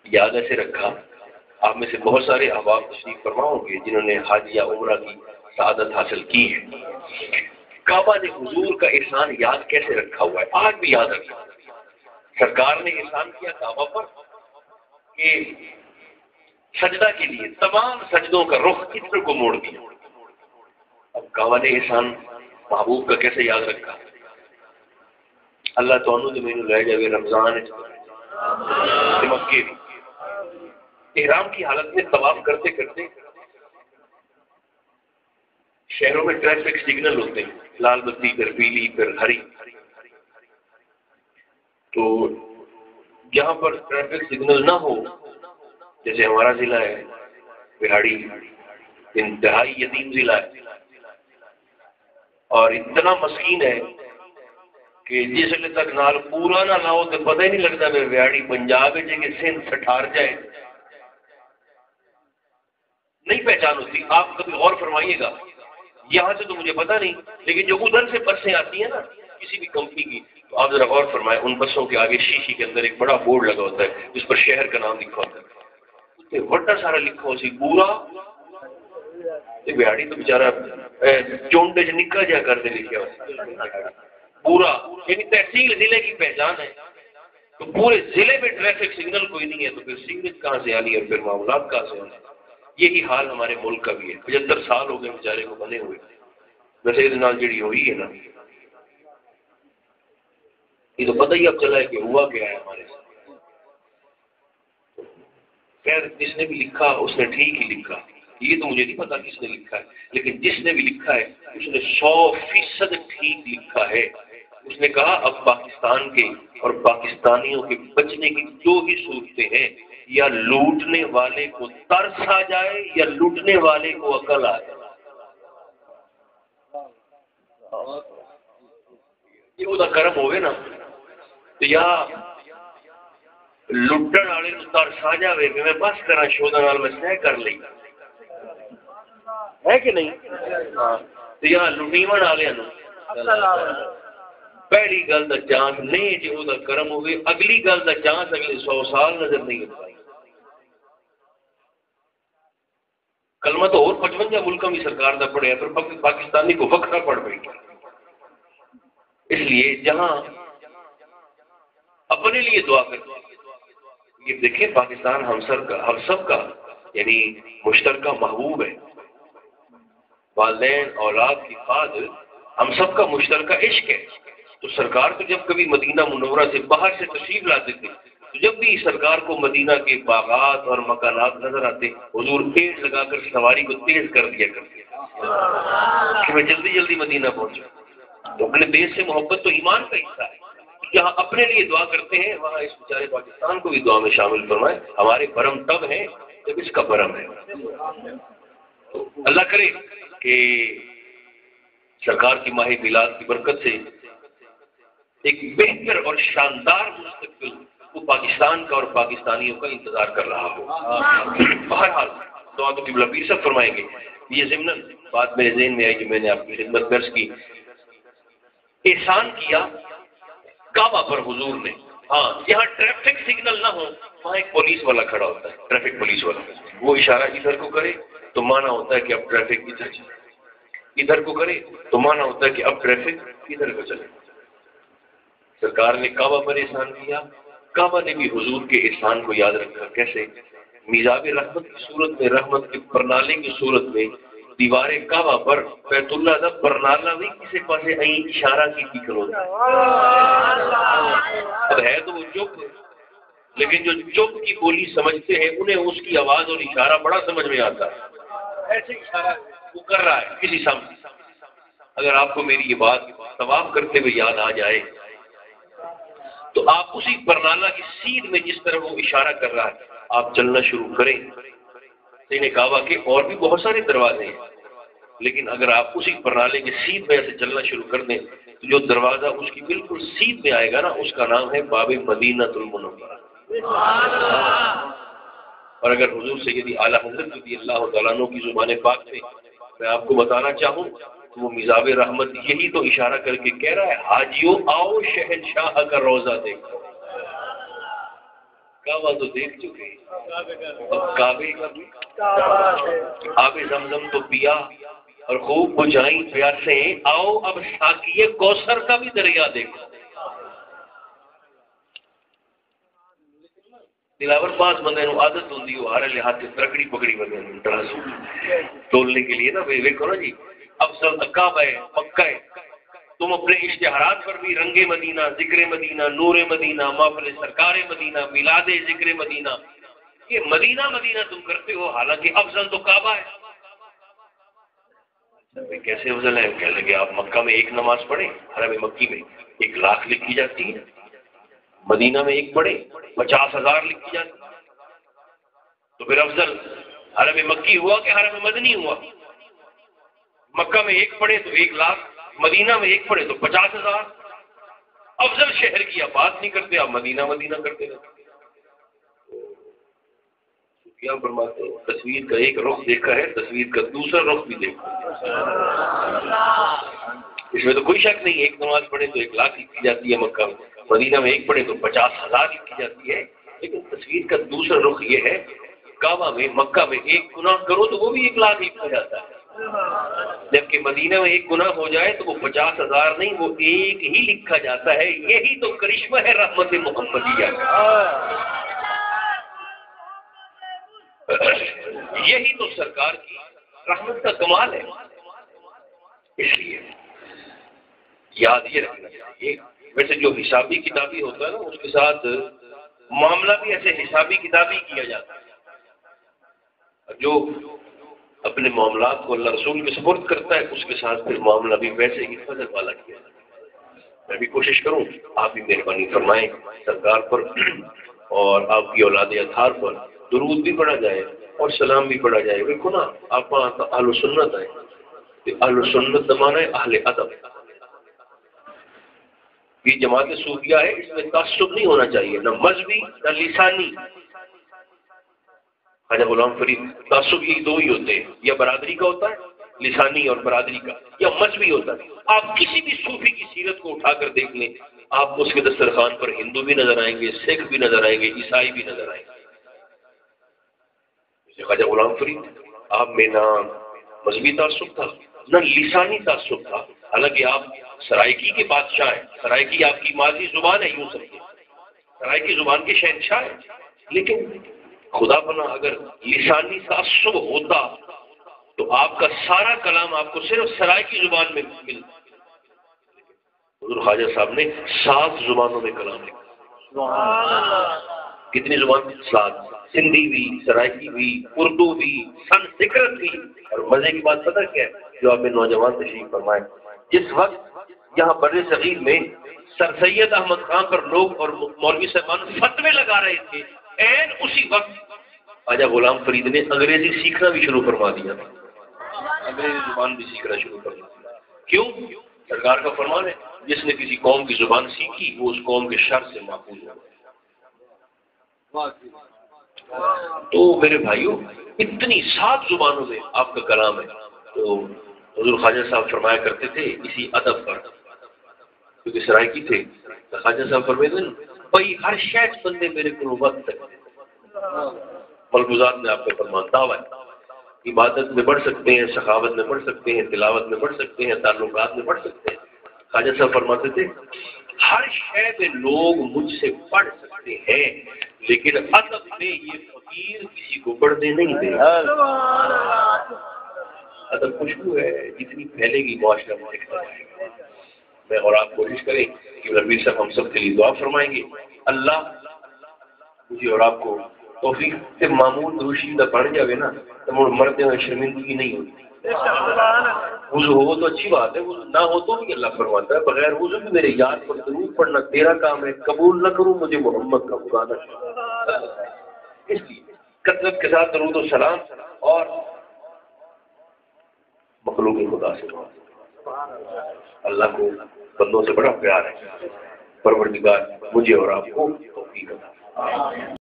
یاد ایسے رکھا، آپ میں سے بہت سارے احباب تشریف فرما ہوں گے جنہوں نے حج یا عمرہ کی سعادت حاصل کی ہے. کعبہ نے حضور کا احسان یاد کیسے رکھا ہوا ہے، آج بھی یاد رکھا. سرکار نے احسان کیا کعبہ پر کہ سجدہ کے لیے تمام سجدوں کا رخ ادھر کو موڑ دیا. اب کعبہ نے احسان محبوب کا کیسے یاد رکھا. اللہ تعالیٰ نے مینو لے جائے رمضان مکے احرام کی حالت میں طواف کرتے کرتے شہروں میں ٹریفک سگنل ہوتے ہیں، لال بتی پھر پیلی پھر ہری. تو جہاں پر ٹریفک سگنل نہ ہو، جیسے ہمارا ضلع ہے بہاڑی، انتہائی یتیم ضلع ہے اور اتنا مسکین ہے کہ جس وقت تک نال پورا نہ لاؤ تو پتہ ہی نہیں لگتا کہ بہاڑی پنجاب ہے کہ سندھ سٹھار جائے، نہیں پہچان ہوتی. آپ کبھی غور فرمائیے گا، یہاں سے تو مجھے پتا نہیں، لیکن جو ادھر سے بسیں آتی ہیں نا کسی بھی کمپنی کی، تو آپ ذرا غور فرمائیں ان بسوں کے آگے شیشے کے اندر ایک بڑا بورڈ لگا ہوتا ہے جس پر شہر کا نام لکھا ہوتا ہے، بڑا سارا لکھا ہو سی پورا. بہاڑی تو بےچارا چونڈے سے نکل جا کرتے لکھا ہوا پورا، یعنی تحصیل ضلع کی پہچان ہے. تو پورے ضلع میں ٹریفک سگنل کوئی نہیں ہے تو پھر سگنل کہاں سے آنی اور پھر معاملات کہاں سے آنے. یہی حال ہمارے ملک کا بھی ہے. 75 سال ہو گئے بیچارے کو بنے ہوئے. ویسے یہ نال جڑی ہوئی ہے نا، یہ تو پتہ ہی اب چلا ہے کہ ہوا کیا ہے ہمارے ساتھ. خیر جس نے بھی لکھا اس نے ٹھیک ہی لکھا، یہ تو مجھے نہیں پتا کس نے لکھا ہے، لیکن جس نے بھی لکھا ہے اس نے 100% ٹھیک لکھا ہے. اس نے کہا اب پاکستان کے اور پاکستانیوں کے بچنے کی 2 ہی صورتیں ہیں، یا لوٹنے والے کو ترس آ جائے یا لوٹنے والے کو عقل آ جائے. یہ وہ کرم ہوئے نا تو یا لٹن والے کو ترس آ جائے کہ میں بس کرا شودا نال میں سہ کر لی ہے کہ نہیں، تو یا لٹیون والے پہلی گل کا چانس نہیں جی وہ کرم ہوئے، اگلی گل کا چانس اگلے 100 سال نظر نہیں آتا. کلمہ تو اور 55 ملکوں میں سرکار کا پڑھے پھر پاکستانی کو وقت پڑھ بیٹھا. اس لیے جہاں اپنے لیے دعا کرتے یہ دیکھیں پاکستان ہم سب کا یعنی مشترکہ محبوب ہے. والدین اولاد کی خاطر ہم سب کا مشترکہ عشق ہے. تو سرکار تو جب کبھی مدینہ منورہ سے باہر سے تشریف لاتے تھے تو جب بھی سرکار کو مدینہ کے باغات اور مکانات نظر آتے حضور تیز لگا کر سواری کو تیز کر دیا کرتے کہ میں جلدی جلدی مدینہ پہنچوں. تو اپنے دیش سے محبت تو ایمان کا حصہ ہے. جہاں اپنے لیے دعا کرتے ہیں وہاں اس بیچارے پاکستان کو بھی دعا میں شامل فرمائے. ہمارے برم تب ہیں جب اس کا برم ہے. اللہ کرے کہ سرکار کی ماہ میلاد کی برکت سے ایک بہتر اور شاندار مستقبل وہ پاکستان کا اور پاکستانیوں کا انتظار کر رہا ہو. بہرحال دعا تو قبلہ پیر صاحب فرمائیں گے. یہ ضمن بات میرے ذہن میں آئی کہ میں نے آپ کی خدمت درج کی. احسان کیا کعبہ پر حضور نے. ہاں جہاں ٹریفک سگنل نہ ہو وہاں ایک پولیس والا کھڑا ہوتا ہے، ٹریفک پولیس والا. وہ اشارہ ادھر کو کرے تو مانا ہوتا ہے کہ اب ٹریفک ادھر چلے، ادھر کو کرے تو مانا ہوتا ہے کہ اب ٹریفک ادھر کو چلے. سرکار نے کعبہ پر احسان کیا، کعبہ نے بھی حضور کے احسان کو یاد رکھا. کیسے؟ میزاب رحمت کی صورت میں، رحمت کے پرنالے کی صورت میں دیوار کعبہ پر بیت اللہ دا برنالا بھی کسی پاسے این اشارہ کی کرو ہے تو وہ چپ، لیکن جو چپ کی بولی سمجھتے ہیں انہیں اس کی آواز اور اشارہ بڑا سمجھ میں آتا ہے، ایسے اشارہ وہ کر رہا ہے کسی سمجھ۔ اگر آپ کو میری یہ بات طواف کرتے ہوئے یاد آ جائے تو آپ اسی برنالہ کی سیدھ میں جس طرح وہ اشارہ کر رہا ہے آپ چلنا شروع کریں۔ سینہ کعبہ کے اور بھی بہت سارے دروازے ہیں، لیکن اگر آپ اسی برنالے کے سیدھ میں ایسے چلنا شروع کر دیں تو جو دروازہ اس کی بالکل سیدھ میں آئے گا نا، اس کا نام ہے باب مدینہ المنورہ۔ اور اگر حضور سیدی اعلیٰ حضرت رضی اللہ تعالیٰ عنہ کی زبان پاک سے میں آپ کو بتانا چاہوں تو وہ میزاب رحمت یہی تو اشارہ کر کے کہہ رہا ہے، حاجیوں آؤ شہنشاہ کا روضہ دیکھو۔ کعبہ تو دیکھ چکے، اب کعبے کا بھی آب زمزم تو پیا اور خوب بجھائیں پیاسیں، آؤ اب ساقی کوثر کا بھی دریا دیکھو۔ دلاور پاس بندے نو عادت ہوندی ہو ہر لحاظ سے ترکڑی پکڑی بندے نو ترازو تولنے کے لیے نا، دیکھو نا جی افضل کعبہ ہے، مکہ ہے، تم اپنے اشتہارات پر بھی رنگ مدینہ، ذکر مدینہ، نور مدینہ، محفل سرکار مدینہ، میلاد ذکر مدینہ، یہ مدینہ مدینہ تم کرتے ہو، حالانکہ افضل تو کعبہ ہے۔ کیسے افضل ہے؟ کہنے لگے آپ مکہ میں ایک نماز پڑھیں، حرم مکی میں 1,00,000 لکھی جاتی ہے، مدینہ میں ایک پڑھے 50,000 لکھی جاتی، تو پھر افضل حرم مکی ہوا کہ حرم مدنی ہوا؟ مکہ میں ایک پڑھے تو 1,00,000، مدینہ میں ایک پڑھے تو 50,000۔ افضل شہر کی آپ بات نہیں کرتے، آپ مدینہ مدینہ کرتے رہتے۔ کیا فرماتے ہیں؟ تصویر کا ایک رخ دیکھا ہے، تصویر کا دوسرا رخ بھی دیکھا، اس میں تو کوئی شک نہیں، ایک نماز پڑھے تو 1,00,000 لکھی جاتی ہے مکہ میں، مدینہ میں ایک پڑھے تو 50,000 لکھی جاتی ہے، لیکن تصویر کا دوسرا رخ یہ ہے، کعبہ میں مکہ میں ایک گناہ کرو تو وہ بھی 1,00,000 لکھا جاتا ہے، جبکہ مدینہ میں ایک گناہ ہو جائے تو وہ 50,000 نہیں، وہ ایک ہی لکھا جاتا ہے۔ یہی تو کرشمہ ہے رحمت محمدیہ، یہی تو سرکار کی رحمت کا کمال ہے۔ اس لیے یاد یہ رکھنا چاہیے، ویسے جو حسابی کتابی ہوتا ہے نا اس کے ساتھ معاملہ بھی ایسے حسابی کتابی کیا جاتا ہے، جو اپنے معاملات کو اللہ رسول کے سپرد کرتا ہے اس کے ساتھ پھر معاملہ بھی ویسے ہی فضل والا کیا جاتا ہے۔ میں بھی کوشش کروں آپ بھی مہربانی فرمائیں سرکار پر اور آپ کی اولاد اطہار پر درود بھی پڑھا جائے اور سلام بھی پڑھا جائے۔ دیکھو نا آپ اہل سنت ہے، اہل سنت مانا ہے اہل ادب۔ یہ جماعت صوفیہ ہے، اس میں تعصب نہیں ہونا چاہیے، نہ مذہبی نہ لسانی۔ خواجہ غلام فرید تعصب یہ دو ہی ہوتے ہیں، یا برادری کا ہوتا ہے لسانی اور برادری کا، یا مذہبی ہوتا ہے۔ آپ کسی بھی صوفی کی سیرت کو اٹھا کر دیکھ لیں، آپ اس کے دسترخوان پر ہندو بھی نظر آئیں گے، سکھ بھی نظر آئیں گے، عیسائی بھی نظر آئیں گے۔ خواجہ غلام فرید آپ میں نہ مذہبی تعصب تھا نہ لسانی تعصب تھا، حالانکہ آپ سرائکی کے بادشاہ ہیں، سرائکی آپ کی ماضی زبان ہے، یوں سمجھیں سرائکی زبان کے شہنشاہ ہیں، لیکن خدا بنا اگر لسانی تعصب ہوتا تو آپ کا سارا کلام آپ کو صرف سرائکی زبان میں ملتا۔ حضور خواجہ صاحب نے 7 زبانوں میں کلام لکھا۔ کتنی زبان؟ 7، سندھی بھی، سرائکی بھی، اردو بھی، سنسکرت بھی۔ اور مزے کی بات پتہ کیا ہے جو آپ نے نوجوان تشریف فرمائے، جس وقت یہاں بر صغیر میں سر سید احمد خان پر لوگ اور مولوی صاحبان فتوے لگا رہے تھے، این اسی وقت خواجہ غلام فرید نے انگریزی سیکھنا بھی شروع فرما دیا، انگریزی زبان بھی سیکھنا شروع کر دیا۔ کیوں؟ سرکار کا فرمان ہے جس نے کسی قوم کی زبان سیکھی وہ اس قوم کے شر سے محفوظ ہو۔ تو میرے بھائیوں اتنی 7 زبانوں میں آپ کا کلام ہے، تو حضور خواجہ صاحب فرمایا کرتے تھے اسی ادب پر، کیونکہ سرائکی تھے، تو خواجہ صاحب فرماتے ہیں بھائی ہر شاید بندے میرے کو وقت تک ملبوزات میں آپ کا فرمان دعوت، عبادت میں بڑھ سکتے ہیں، سخاوت میں بڑھ سکتے ہیں، تلاوت میں بڑھ سکتے ہیں، تعلقات میں بڑھ سکتے ہیں۔ خواجہ صاحب فرماتے تھے ہر شے میں لوگ مجھ سے پڑھ سکتے ہیں، لیکن ادب میں یہ فقیر کسی کو پڑھنے نہیں دے۔ ادب زیادہ خوشبو ہے جتنی پھیلے گی معاشرہ میں دکھتا ہے. میں اور آپ کوشش کریں کہ نبی صاحب ہم سب کے لیے دعا فرمائیں گے. اللہ مجھے اور آپ کو توفیق سے معمول دوشی کا بڑھ جاوے نا تو مڑ مرتے ہوئے شرمندگی نہیں ہوتی. وضو ہو تو اچھی بات ہے، وضو نہ ہو تو بھی اللہ فرماتا ہے بغیر وضو بھی میرے یاد پر درود پڑھنا تیرا کام ہے، قبول نہ کروں مجھے محمد کا خدا. اس لیے کثرت کے ساتھ درود و سلام اور مخلوق خدا سے اللہ کو بندوں سے بڑا پیار ہے. پروردگار مجھے اور آپ کو توفیق عطا